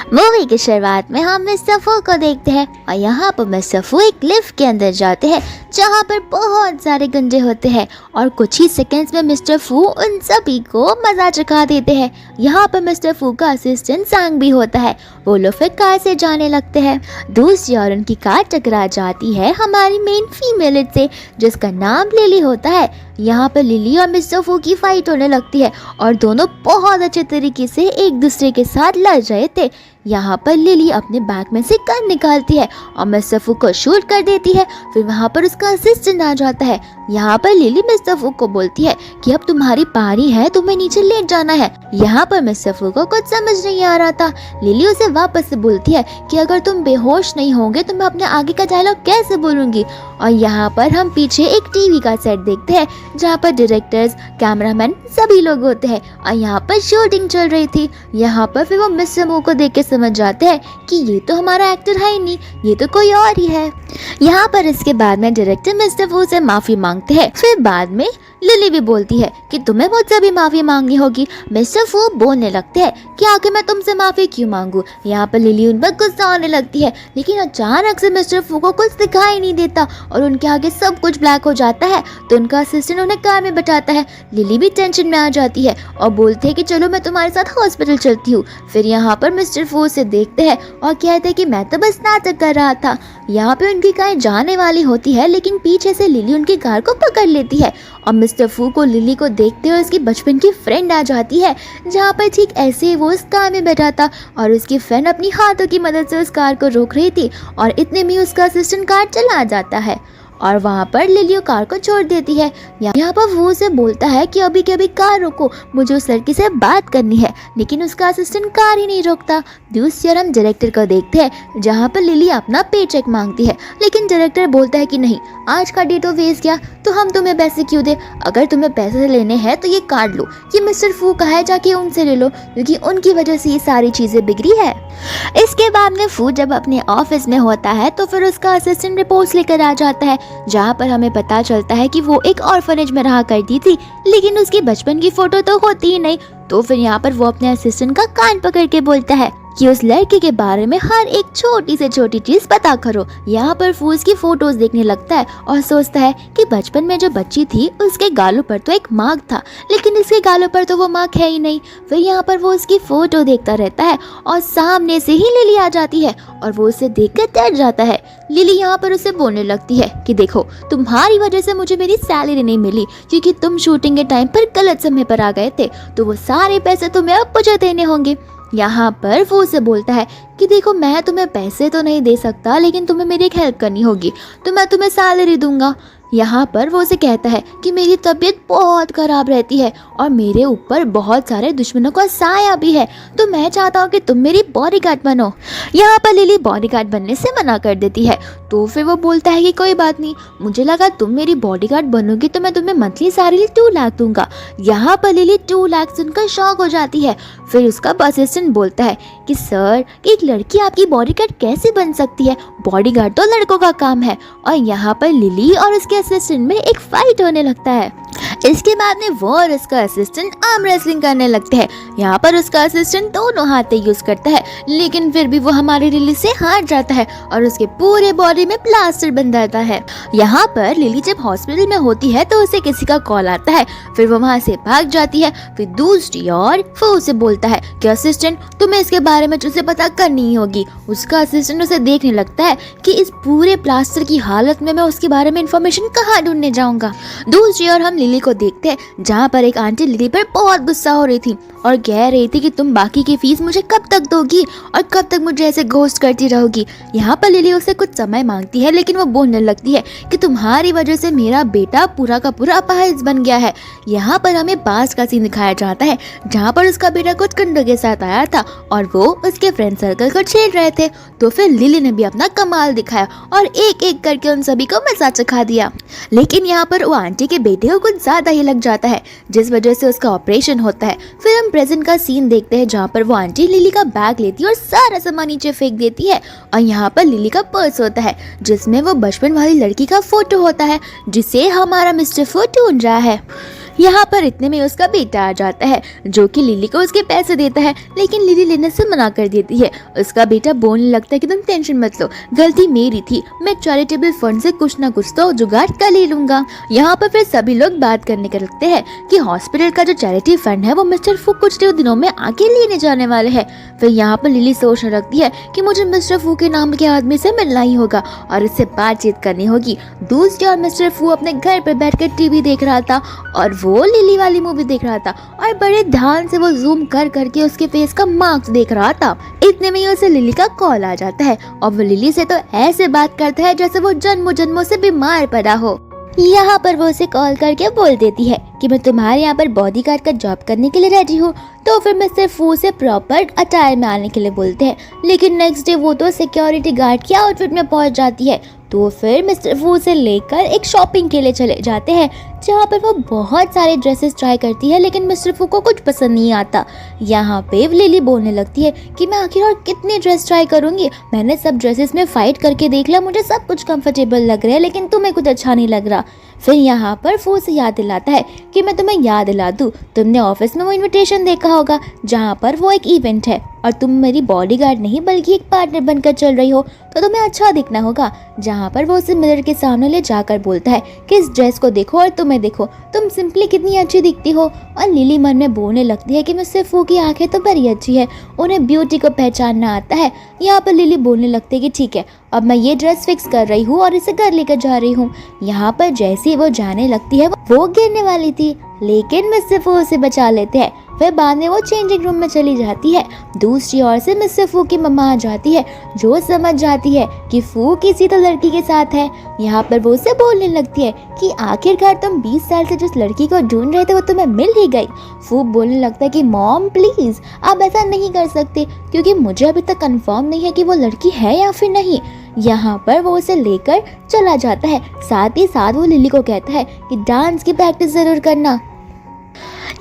Movie की शुरुआत में हम मिस्टर फू को देखते हैं और यहाँ पर मिस्टर फू एक लिफ्ट के अंदर जाते हैं जहाँ पर बहुत सारे गंजे होते हैं और कुछ ही सेकंड्स में मिस्टर फू उन सभी को मजा चखा देते हैं। यहाँ पर मिस्टर फू का असिस्टेंट सांग भी होता है। वो लोग फिर कार से जाने लगते हैं। दूसरी ओर उनकी कार टकरा जाती है हमारी मेन फीमेल लीड से जिसका नाम लिली होता है। यहाँ पर लिली और मिस्टर फू की फाइट होने लगती है और दोनों बहुत अच्छे तरीके से एक दूसरे के साथ लड़ रहे थे। यहाँ पर लिली अपने बैग में से गन निकालती है और मिस्टर फू को शूट कर देती है। फिर वहाँ पर उसका असिस्टेंट आ जाता है। यहाँ पर लिली मिस्टर फू को बोलती है कि अब तुम्हारी पारी है, तुम्हें नीचे लेट जाना है। यहाँ पर मिस्टर फू को कुछ समझ नहीं आ रहा था। लिली उसे वापस से बोलती है कि अगर तुम बेहोश नहीं होगे तो मैं अपने आगे का डायलॉग कैसे बोलूंगी। और यहाँ पर हम पीछे एक टीवी का सेट देखते हैं जहाँ पर डायरेक्टर्स, कैमरामैन सभी लोग होते हैं और यहाँ पर शूटिंग चल रही थी। यहाँ पर फिर वो मिस्टर फू को देख के समझ जाते हैं कि ये तो हमारा एक्टर है ही नहीं, ये तो कोई और ही है। यहाँ पर इसके बाद में डायरेक्टर मिस्टर फू से माफी मांगते हैं। फिर बाद में लिली भी बोलती है कि तुम्हें मुझसे भी माफी मांगनी होगी। मिस्टर फू बोलने लगते हैं कि आखिर मैं तुमसे माफी क्यों मांगू। यहाँ पर लिली उन पर गुस्सा आने लगती है लेकिन अचानक से मिस्टर फू को कुछ दिखाई नहीं देता और उनके आगे सब कुछ ब्लैक हो जाता है। तो उनका असिस्टेंट उन्हें कार में बैठाता है। लिली भी टेंशन में आ जाती है और बोलते हैं कि चलो मैं तुम्हारे साथ हॉस्पिटल चलती हूँ। फिर यहाँ पर मिस्टर फू से देखते हैं और कहते हैं कि मैं तो बस नाटक कर रहा था। यहाँ पे उनकी कार जाने वाली होती है लेकिन पीछे से लिली उनकी कार को पकड़ लेती है और मिस्टर फू को लिली को देखते हुए उसकी बचपन की फ्रेंड आ जाती है जहाँ पर ठीक ऐसे ही वो उस कार में बैठा था और उसकी फ्रेंड अपनी हाथों की मदद से उस कार को रोक रही थी और इतने में उसका असिस्टेंट कार चला जाता है और वहाँ पर लिली कार को छोड़ देती है। यहाँ पर वो उसे बोलता है कि अभी के अभी कार रोको, मुझे उस लड़की से बात करनी है, लेकिन उसका असिस्टेंट कार ही नहीं रोकता। दूसरी ओर हम डायरेक्टर को देखते हैं जहाँ पर लिली अपना पे चेक मांगती है लेकिन डायरेक्टर बोलता है कि नहीं, आज का डे तो वेस्ट गया तो हम तुम्हें पैसे क्यों दे। अगर तुम्हें पैसे लेने हैं तो ये कार्ड लो, ये मिस्टर फू का है, जाके उनसे ले लो क्योंकि उनकी वजह से ये सारी चीजें बिगड़ी है। इसके बाद में फू जब अपने ऑफिस में होता है तो फिर उसका असिस्टेंट रिपोर्ट्स लेकर आ जाता है जहाँ पर हमें पता चलता है कि वो एक ऑर्फनेज में रहा करती थी लेकिन उसकी बचपन की फोटो तो होती ही नहीं। तो फिर यहाँ पर वो अपने असिस्टेंट का कान पकड़ के बोलता है कि उस लड़के के बारे में हर एक छोटी से छोटी चीज पता करो। यहाँ पर फू उसकी फोटोज देखने लगता है और सोचता है कि बचपन में जो बच्ची थी उसके गालों पर तो एक मार्क था लेकिन इसके गालों पर तो वो मार्क है ही नहीं। फिर यहाँ पर वो उसकी फोटो देखता रहता है और सामने से ही लिली आ जाती है और वो उसे देखकर डर जाता है। लिली यहाँ पर उसे बोलने लगती है कि देखो, तुम्हारी वजह से मुझे मेरी सैलरी नहीं मिली क्योंकि तुम शूटिंग के टाइम पर गलत समय पर आ गए थे, तो वो सारे पैसे तुम्हें अब मुझे देने होंगे। यहाँ पर वो उसे बोलता है कि देखो, मैं तुम्हें पैसे तो नहीं दे सकता लेकिन तुम्हें मेरी एक हेल्प करनी होगी, तो मैं तुम्हें सैलरी दूंगा। यहाँ पर वो उसे कहता है कि मेरी तबीयत बहुत ख़राब रहती है और मेरे ऊपर बहुत सारे दुश्मनों का साया भी है, तो मैं चाहता हूँ कि तुम मेरी बॉडीगार्ड बनो। यहाँ पर लिली बॉडीगार्ड बनने से मना कर देती है। तो फिर वो बोलता है कि कोई बात नहीं, मुझे लगा तुम मेरी बॉडीगार्ड बनोगी तो मैं तुम्हें मंथली सैलरी 2 लाख दूंगा। यहाँ पर लिली 2 लाख सुनकर शॉक हो जाती है। फिर उसका असिस्टेंट बोलता है कि सर, एक लड़की आपकी बॉडीगार्ड कैसे बन सकती है, बॉडीगार्ड तो लड़कों का काम है। और यहाँ पर लिली और उसके असिस्टेंट में एक फाइट होने लगता है। इसके बाद में वो और उसका असिस्टेंट आर्म रेसलिंग करने लगते हैं। यहाँ पर उसका असिस्टेंट दोनों हाथे यूज करता है लेकिन फिर भी वो हमारी लिली से हार जाता है और उसके पूरे बॉडी में प्लास्टर बन जाता है। यहाँ पर लिली जब हॉस्पिटल में होती है तो उसे किसी का कॉल आता है, फिर वो वहाँ से भाग जाती है। फिर दूसरी ओर वो उसे बोलता है कि असिस्टेंट, तुम्हें इसके बारे में तुझे पता करनी ही होगी। उसका असिस्टेंट उसे देखने लगता है कि इस पूरे प्लास्टर की हालत में मैं उसके बारे में इंफॉर्मेशन कहाँ ढूंढने जाऊंगा। दूसरी ओर हम लिली को देखते हैं जहाँ पर एक आंटी लिली पर बहुत गुस्सा हो रही थी और कह रही थी कि तुम बाकी की फीस मुझे कब तक दोगी और कब तक मुझे ऐसे घोस्ट करती रहोगी। यहाँ पर लिली उसे कुछ समय मांगती है लेकिन वो बोलने लगती है कि तुम्हारी वजह से मेरा बेटा पूरा का पूरा अपाहिज बन गया है। यहाँ पर हमें पास्ट का सीन दिखाया जाता है जहाँ पर उसका बेटा कुछ गुंडों के साथ आया था और वो उसके फ्रेंड सर्कल को छेड़ रहे थे। तो फिर लिली ने भी अपना कमाल दिखाया और एक एक करके उन सभी को मजा चखा दिया। लेकिन यहाँ पर वो आंटी के बेटे को कुछ ज्यादा ही लग जाता है जिस वजह से उसका ऑपरेशन होता है। फिर हम प्रेजेंट का सीन देखते हैं जहाँ पर वो आंटी लिली का बैग लेती है और सारा सामान नीचे फेंक देती है और यहाँ पर लिली का पर्स होता है जिसमें वो बचपन वाली लड़की का फोटो होता है जिसे हमारा मिस्टर फू ढूंढ रहा है। यहाँ पर इतने में उसका बेटा आ जाता है जो कि लिली को उसके पैसे देता है, लेकिन लिली लेने से मना कर देती है। उसका बेटा बोलने लगता है कि तुम टेंशन मत लो, गलती मेरी थी, मैं चैरिटेबल फंड से कुछ ना कुछ तो जुगाड़ कर ले लूंगा। यहाँ पर फिर सभी लोग बात करने के लगते हैं कि हॉस्पिटल का जो चैरिटी फंड है वो मिस्टर फू कुछ दिनों में आगे लेने जाने वाले हैं। फिर यहाँ पर लिली सोचने लगती है कि मुझे मिस्टर फू के नाम के आदमी से मिलना ही होगा और इससे बातचीत करनी होगी। दूसरी ओर मिस्टर फू अपने घर पर बैठकर टीवी देख रहा था और वो लिली वाली मूवी देख रहा था और बड़े ध्यान से वो जूम कर करके उसके फेस का मार्क्स देख रहा था। इतने में ही उसे लिली का कॉल आ जाता है और वो लिली से तो ऐसे बात करता है जैसे वो जन्मों जन्मों से बीमार पड़ा हो। यहाँ पर वो उसे कॉल करके बोल देती है कि मैं तुम्हारे यहाँ पर बॉडीगार्ड का जॉब करने के लिए रेडी हूँ। तो फिर मिस्टर फू से प्रॉपर अटायर में आने के लिए बोलते हैं, लेकिन नेक्स्ट डे वो तो सिक्योरिटी गार्ड के आउटफिट में पहुंच जाती है। तो फिर मिस्टर फू से लेकर एक शॉपिंग के लिए चले जाते हैं जहाँ पर वो बहुत सारे ड्रेसेस ट्राई करती है, लेकिन मिस्टर फू को कुछ पसंद नहीं आता। यहाँ पे लिली बोलने लगती है कि मैं आखिर और कितने ड्रेस ट्राई करूंगी, मैंने सब ड्रेसेस में फाइट करके देख लिया, मुझे सब कुछ कंफर्टेबल लग रहा है, लेकिन तुम्हें कुछ अच्छा नहीं लग रहा। फिर यहाँ पर फू से याद दिलाता है कि मैं तुम्हें याद दिला दूं, तुमने ऑफिस में वो इनविटेशन देखा होगा जहाँ पर वो एक इवेंट है और तुम मेरी बॉडीगार्ड नहीं बल्कि एक पार्टनर बनकर चल रही हो, तो तुम्हें अच्छा दिखना होगा। जहाँ पर वो उसे मिरर के सामने ले जाकर बोलता है कि इस ड्रेस को देखो और तुम्हें देखो, तुम सिंपली कितनी अच्छी दिखती हो। और लिली मन में बोलने लगती है कि मिस्टर फू की आंखें तो बड़ी अच्छी है, उन्हें ब्यूटी को पहचानना आता है। यहाँ पर लिली बोलने लगती है कि ठीक है, अब मैं ये ड्रेस फिक्स कर रही हूँ और इसे घर लेकर जा रही हूँ। यहाँ पर जैसे ही वो जाने लगती है वो गिरने वाली थी, लेकिन मिस्टर फू उसे बचा लेते हैं। फिर बाद में वो चेंजिंग रूम में चली जाती है। दूसरी ओर से मिस्टर फू की मम्मा आ जाती है जो समझ जाती है कि फू किसी तो लड़की के साथ है। यहाँ पर वो उसे बोलने लगती है कि आखिरकार तुम 20 साल से जिस लड़की को ढूंढ रहे थे वो तुम्हें मिल ही गई। फू बोलने लगता है कि मॉम प्लीज आप ऐसा नहीं कर सकते, क्योंकि मुझे अभी तक कंफर्म नहीं है कि वो लड़की है या फिर नहीं। यहाँ पर वो उसे लेकर चला जाता है। साथ ही साथ वो लिली को कहता है कि डांस की प्रैक्टिस जरूर करना।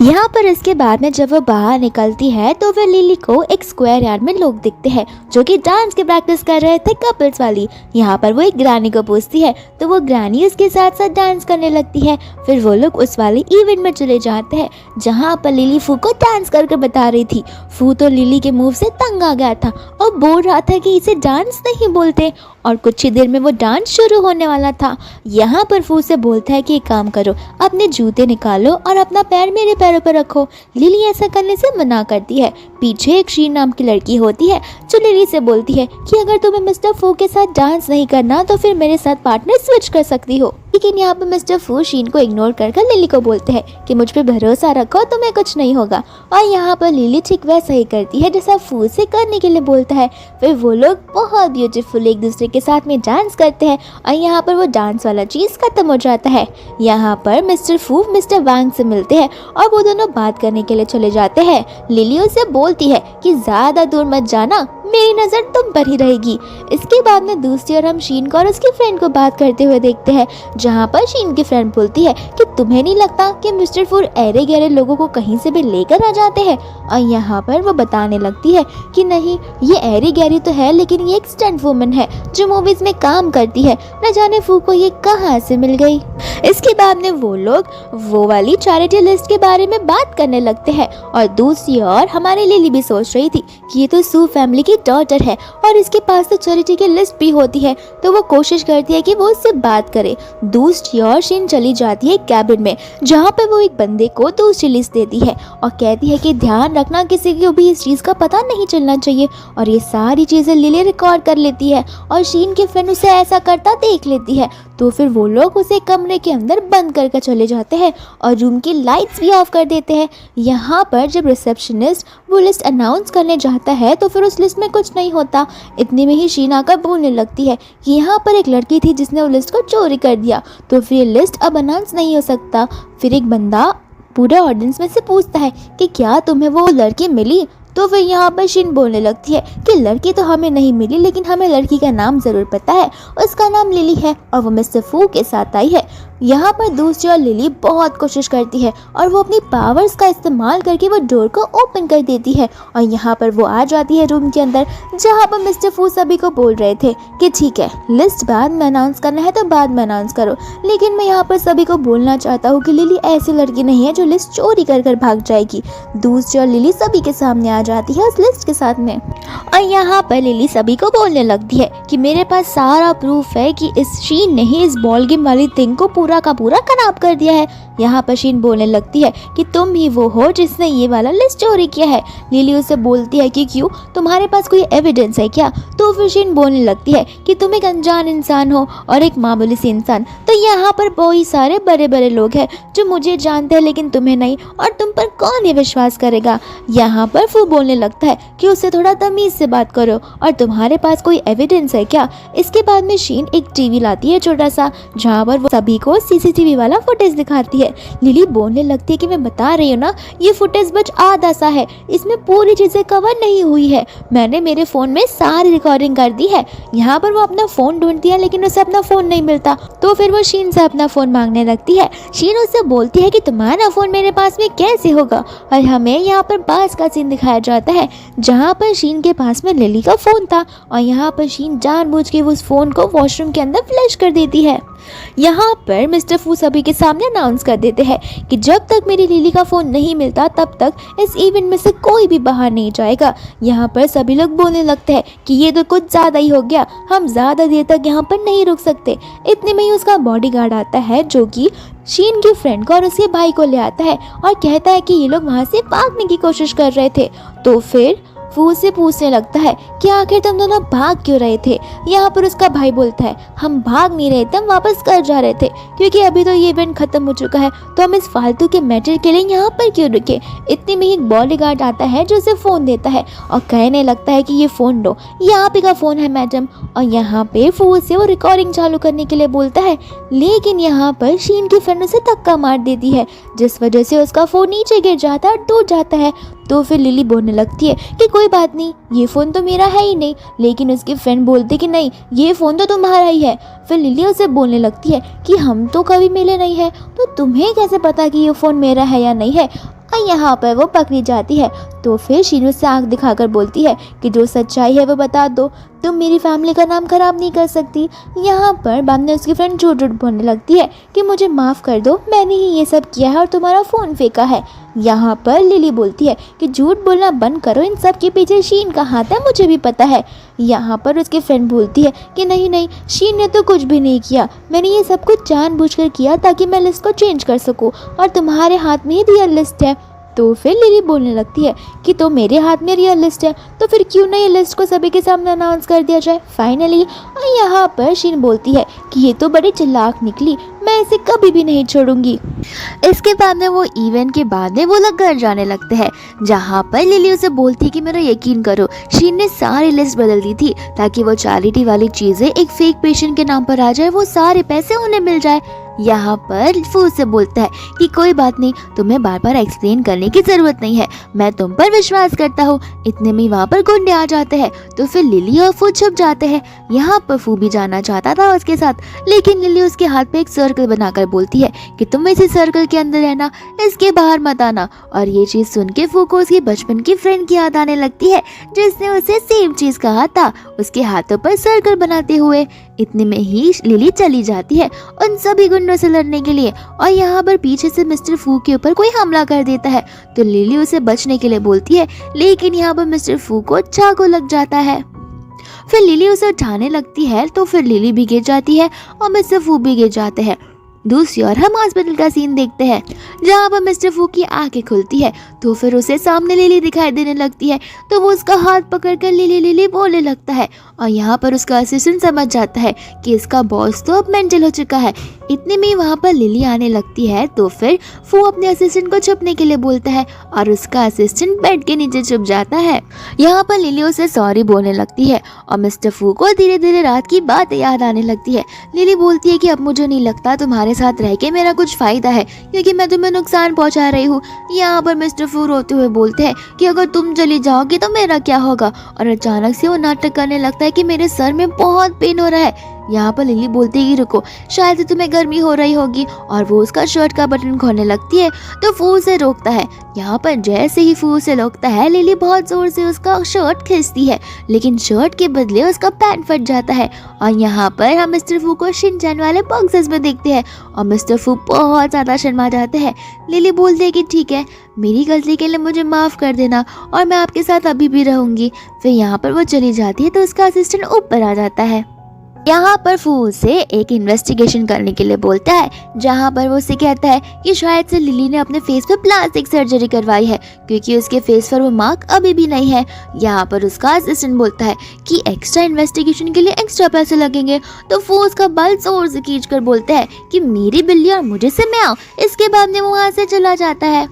यहाँ पर इसके बाद में जब वो बाहर निकलती है तो फिर लिली को एक स्क्वायर यार्ड में लोग दिखते हैं जो कि डांस की प्रैक्टिस कर रहे थे, कपल्स वाली। यहाँ पर वो एक ग्रानी को पूछती है तो वो ग्रानी उसके साथ साथ डांस करने लगती है। फिर वो लोग उस वाले इवेंट में चले जाते हैं जहाँ पर लिली फू को डांस करके बता रही थी। फू तो लिली के मुंह से तंग आ गया था और बोल रहा था कि इसे डांस नहीं बोलते, और कुछ ही देर में वो डांस शुरू होने वाला था। यहाँ पर फू से बोलता है कि एक काम करो, अपने जूते निकालो और अपना पैर मेरे पैरों पर रखो। लिली ऐसा करने से मना करती है। पीछे एक शीन नाम की लड़की होती है जो लिली से बोलती है कि अगर तुम्हें मिस्टर फू के साथ डांस नहीं करना तो फिर मेरे साथ पार्टनर स्विच कर सकती हो। लेकिन यहाँ पर मिस्टर फू शीन को इग्नोर कर लिली को बोलते हैं कि मुझ पे भरोसा रखो, तुम्हें कुछ नहीं होगा। और यहाँ पर लिली ठीक वैसा ही करती है जैसा फू से करने के लिए बोलता है। फिर वो लोग बहुत ब्यूटीफुल एक दूसरे के साथ में डांस करते हैं और यहाँ पर वो डांस वाला चीज खत्म हो जाता है। यहाँ पर मिस्टर फू मिस्टर वांग से मिलते हैं और वो दोनों बात करने के लिए चले जाते हैं। लिली उसे बोलती है कि ज्यादा दूर मत जाना, मेरी नजर तुम पर ही रहेगी। इसके बाद में दूसरी ओर हम शीन को और उसकी फ्रेंड को बात करते हुए देखते हैं जहाँ पर शीन की फ्रेंड बोलती है कि तुम्हें नहीं लगता कि मिस्टर फू ऐरे गहरे लोगों को कहीं से भी लेकर आ जाते हैं। और यहाँ पर वो बताने लगती है कि नहीं, ये ऐरी गहरी तो है लेकिन ये एक स्टंट वुमन है जो मूवीज में काम करती है, न जाने फू को ये कहाँ से मिल गई। इसके बाद में वो लोग वो वाली चैरिटी लिस्ट के बारे में बात करने लगते हैं और दूसरी ओर हमारी लिली भी सोच रही थी कि ये तो सू फैमिली की डॉटर है और इसके पास तो चैरिटी की लिस्ट भी होती है, तो वो कोशिश करती है कि वो उससे बात करे। दूसरी ओर शीन चली जाती है कैबिन में जहाँ पे वो एक बंदे को दूसरी लिस्ट देती है और कहती है कि ध्यान रखना किसी को भी इस चीज का पता नहीं चलना चाहिए। और ये सारी चीजें लिली रिकॉर्ड कर लेती है और शीन के फ्रेंड उसे ऐसा करता देख लेती है। तो फिर वो लोग उसे कमरे के अंदर बंद करके चले जाते हैं और रूम की लाइट्स भी ऑफ कर देते हैं। यहाँ पर जब रिसेप्शनिस्ट वो लिस्ट अनाउंस करने जाता है तो फिर उस लिस्ट में कुछ नहीं होता। इतने में ही शीन आकर बोलने लगती है कि यहाँ पर एक लड़की थी जिसने वो लिस्ट को चोरी कर दिया, तो फिर ये लिस्ट अब अनाउंस नहीं हो सकता। फिर एक बंदा पूरे ऑडियंस में से पूछता है कि क्या तुम्हें वो लड़की मिली। तो फिर यहाँ पर शीन बोलने लगती है कि लड़की तो हमें नहीं मिली, लेकिन हमें लड़की का नाम जरूर पता है, उसका नाम लिली है और वो मिस्टर फू के साथ आई है। यहाँ पर दूसरी ओर लिली बहुत कोशिश करती है और वो अपनी पावर्स का इस्तेमाल करके वो डोर को ओपन कर देती है और यहाँ पर वो आ जाती है रूम के अंदर, जहाँ पर मिस्टर फू सभी को बोल रहे थे कि ठीक है, लिस्ट बाद में अनाउंस करना है तो बाद में अनाउंस करो, लेकिन मैं यहाँ पर सभी को बोलना चाहता हूँ कि लिली ऐसी लड़की नहीं है जो लिस्ट चोरी कर कर भाग जाएगी। दूसरी ओर लिली सभी के सामने आ जाती है उस लिस्ट के साथ में और यहाँ पर लिली सभी को बोलने लगती है कि मेरे पास सारा प्रूफ है कि इस शीन ने ही इस बॉल गेम वाली थिंग को पूरा का पूरा खराब कर दिया है। यहाँ पर शीन बोलने लगती है कि तुम ही वो हो जिसने ये वाला लिस्ट चोरी किया है। लिली उसे बोलती है कि क्यों, तुम्हारे पास कोई एविडेंस है क्या? तो फिर शीन बोलने लगती है कि तुम एक अनजान इंसान हो और एक मामूली सी इंसान, तो यहाँ पर बहुत सारे बड़े बड़े लोग हैं जो मुझे जानते हैं लेकिन तुम्हें नहीं, और तुम पर कौन ये विश्वास करेगा। यहाँ पर फू बोलने लगता है कि उससे थोड़ा तमीज से बात करो और तुम्हारे पास कोई एविडेंस है क्या। इसके बाद में शीन एक टीवी लाती है छोटा सा, जहाँ पर वो सभी को सीसीटीवी वाला फुटेज दिखाती है। लिली बोलने लगती है कि मैं बता रही हूँ ना, ये फुटेज बस आधा सा है, इसमें पूरी चीजें कवर नहीं हुई है, मैंने मेरे फोन में सारी रिकॉर्डिंग कर दी है। यहाँ पर वो अपना फोन ढूंढती है लेकिन उसे अपना फोन नहीं मिलता, तो फिर वो शीन से अपना फोन मांगने लगती है। शीन उससे बोलती है कि तुम्हारा फोन मेरे पास में कैसे होगा, और हमें यहाँ पर बास का सीन दिखाया जाता है जहाँ पर शीन के पास में लिली का फोन था और यहाँ पर शीन जानबूझ के उस फोन को वॉशरूम के अंदर फ्लैश कर देती है। यहाँ पर मिस्टर फू सभी के सामने अनाउंस कर देते हैं कि जब तक मेरी लिली का फोन नहीं मिलता तब तक इस इवेंट में से कोई भी बाहर नहीं जाएगा। यहाँ पर सभी लोग बोलने लगते हैं कि ये तो कुछ ज्यादा ही हो गया, हम ज्यादा देर तक यहाँ पर नहीं रुक सकते। इतने में ही उसका बॉडीगार्ड आता है जो कि शीन की फ्रेंड को और उसके भाई को ले आता है और कहता है कि ये लोग वहाँ से भागने की कोशिश कर रहे थे। तो फिर फू से पूछने लगता है कि आखिर तुम दोनों भाग क्यों रहे थे। यहाँ पर उसका भाई बोलता है हम भाग नहीं रहे थे, हम वापस घर जा रहे थे, क्योंकि अभी तो ये इवेंट खत्म हो चुका है, तो हम इस फालतू के मैटर के लिए यहाँ पर क्यों रुके। इतने में ही एक बॉडीगार्ड आता है जो उसे फोन देता है और कहने लगता है कि ये फोन लो, ये आप ही का फोन है मैडम। और यहाँ पे फू से वो रिकॉर्डिंग चालू करने के लिए बोलता है, लेकिन यहाँ पर शीन की फ्रेंड उसे धक्का मार देती है जिस वजह से उसका फोन नीचे गिर जाता है और टूट जाता है। तो फिर लिली बोलने लगती है कि कोई बात नहीं, ये फ़ोन तो मेरा है ही नहीं, लेकिन उसकी फ्रेंड बोलती कि नहीं, ये फ़ोन तो तुम्हारा ही है। फिर लिली उसे बोलने लगती है कि हम तो कभी मिले नहीं है, तो तुम्हें कैसे पता कि ये फ़ोन मेरा है या नहीं है। और यहाँ पर वो पकड़ी जाती है। तो फिर शीनू से आंख दिखाकर बोलती है कि जो सच्चाई है वो बता दो, तुम मेरी फैमिली का नाम खराब नहीं कर सकती। यहाँ पर बाम ने उसकी फ्रेंड झूठ झूठ बोलने लगती है कि मुझे माफ़ कर दो, मैंने ही ये सब किया है और तुम्हारा फ़ोन फेंका है। यहाँ पर लिली बोलती है कि झूठ बोलना बंद करो, इन सब के पीछे शीन का हाथ है, मुझे भी पता है। यहाँ पर उसकी फ्रेंड बोलती है कि नहीं नहीं, शीन ने तो कुछ भी नहीं किया, मैंने ये सब कुछ जानबूझकर किया ताकि मैं लिस्ट को चेंज कर सकूँ और तुम्हारे हाथ में ही रियल लिस्ट है। तो फिर लिली बोलने लगती है कि तो मेरे हाथ में रियल लिस्ट है, तो फिर क्यों ना ये लिस्ट को सभी के सामने अनाउंस कर दिया जाए फाइनली। और यहाँ पर शीन बोलती है कि ये तो बड़ी चालाक निकली, मैं इसे कभी भी नहीं छोड़ूंगी। इसके बाद में वो इवेंट के बाद में वो लोग घर जाने लगते हैं, जहाँ पर लिली उसे बोलती है कि मेरा यकीन करो, शीन ने सारी लिस्ट बदल दी थी ताकि वो चैरिटी वाली चीजें एक फेक पेशेंट के नाम पर आ जाए, वो सारे पैसे उन्हें मिल जाए। यहाँ पर फू से बोलता है कि कोई बात नहीं, तुम्हें बार बार एक्सप्लेन करने की जरूरत नहीं है, मैं तुम पर विश्वास करता हूँ। इतने में वहाँ पर गुंडे आ जाते हैं, तो फिर लिली और फू छुप जाते हैं। यहाँ पर फू भी जाना चाहता था उसके साथ, लेकिन लिली उसके हाथ पे एक सर्कल बनाकर बोलती है कि तुम इसी सर्कल के अंदर रहना, इसके बाहर मत आना। और ये चीज सुन के फू को उसकी बचपन की फ्रेंड की याद आने लगती है जिसने उसे सेम चीज कहा था, उसके हाथों पर सर्कल बनाते हुए। इतने में ही लिली चली जाती है उन सभी गुंडों से लड़ने के लिए, और यहाँ पर पीछे से मिस्टर फू के ऊपर कोई हमला कर देता है, तो लिली उसे बचने के लिए बोलती है, लेकिन यहाँ पर मिस्टर फू को चाकू लग जाता है। फिर लिली उसे उठाने लगती है, तो फिर लिली भी गिर जाती है और मिस्टर फू भी गिर जाते हैं। दूसरी ओर हम हॉस्पिटल का सीन देखते हैं, जहाँ पर मिस्टर फू की आंखें खुलती है, तो फिर उसे सामने लिली दिखाई देने लगती है, तो वो उसका हाथ पकड़कर लिली लिली बोलने लगता है। और यहाँ पर उसका असिस्टेंट समझ जाता है कि इसका बॉस तो अब मेंटल हो चुका है। इतने में वहाँ पर लिली आने लगती है, तो फिर फू अपने असिस्टेंट को छुपने के लिए बोलता है और उसका असिस्टेंट बेड के नीचे छुप जाता है। यहाँ पर लिली उसे सॉरी बोलने लगती है और मिस्टर फू को धीरे धीरे रात की बात याद आने लगती है। लिली बोलती है कि अब मुझे नहीं लगता तुम्हारे साथ रह के मेरा कुछ फायदा है, क्योंकि मैं तुम्हें नुकसान पहुंचा रही हूँ। यहाँ पर मिस्टर फू रोते हुए बोलते हैं कि अगर तुम चली जाओगी तो मेरा क्या होगा। और अचानक से वो नाटक करने लगता है कि मेरे सर में बहुत पेन हो रहा है। यहाँ पर लिली बोलती है कि रुको, शायद से तुम्हें गर्मी हो रही होगी, और वो उसका शर्ट का बटन खोलने लगती है तो फू उसे रोकता है। यहाँ पर जैसे ही फू उसे रोकता है, लिली बहुत जोर से उसका शर्ट खींचती है, लेकिन शर्ट के बदले उसका पैंट फट जाता है। और यहाँ पर हम मिस्टर फू को शिनचैन वाले बॉक्सेस में देखते हैं और मिस्टर फू बहुत ज़्यादा शर्मा जाते हैं। लिली बोलती है कि ठीक है, मेरी गलती के लिए मुझे माफ़ कर देना और मैं आपके साथ अभी भी रहूँगी। फिर यहाँ पर वो चली जाती है तो उसका असिस्टेंट ऊपर आ जाता है। यहाँ पर फू उसे एक इन्वेस्टिगेशन करने के लिए बोलता है, जहाँ पर वो उसे कहता है कि शायद से लिली ने अपने फेस पे प्लास्टिक सर्जरी करवाई है, क्योंकि उसके फेस पर वो मार्क अभी भी नहीं है। यहाँ पर उसका असिस्टेंट बोलता है कि एक्स्ट्रा इन्वेस्टिगेशन के लिए एक्स्ट्रा पैसे लगेंगे, तो फू उसका बाल जोर से खींच कर बोलता है कि मेरी बिल्ली और मुझे से मैं आओ। इसके बाद में वो वहाँ से चला जाता है।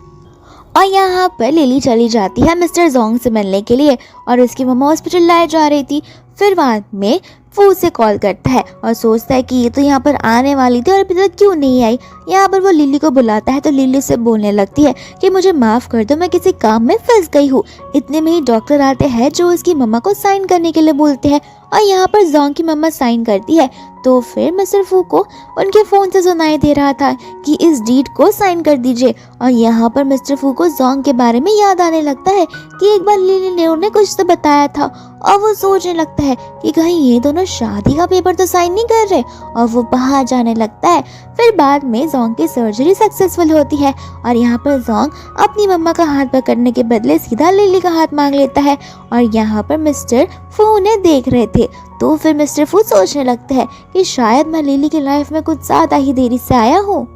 और यहाँ पर लिली चली जाती है मिस्टर जोंग से मिलने के लिए, और उसकी मम्मा हॉस्पिटल लाए जा रही थी। फिर बाद में फू उसे कॉल करता है और सोचता है कि ये तो यहाँ पर आने वाली थी और अभी तक क्यों नहीं आई। यहाँ पर वो लिली को बुलाता है तो लिली उसे बोलने लगती है कि मुझे माफ़ कर दो, मैं किसी काम में फंस गई हूँ। इतने में ही डॉक्टर आते हैं जो उसकी मम्मा को साइन करने के लिए बोलते हैं, और यहाँ पर जोंग की मम्मा साइन करती है। तो फिर मिस्टर फू को उनके फ़ोन से सुनाई दे रहा था कि इस डीड को साइन कर दीजिए। और यहाँ पर मिस्टर फू को जोंग के बारे में याद आने लगता है कि एक बार लिली ने उन्हें कुछ तो बताया था, और वो सोचने लगता है कि कहीं ये दोनों शादी का पेपर तो साइन नहीं कर रहे, और वो बाहर जाने लगता है। फिर बाद में जोंग की सर्जरी सक्सेसफुल होती है, और यहाँ पर जोंग अपनी मम्मा का हाथ पकड़ने के बदले सीधा लिली का हाथ मांग लेता है, और यहाँ पर मिस्टर फू उन्हें देख रहे थे। तो फिर मिस्टर फू सोचने लगता है कि शायद मैं लिली की लाइफ में कुछ ज़्यादा ही देरी से आया हूँ।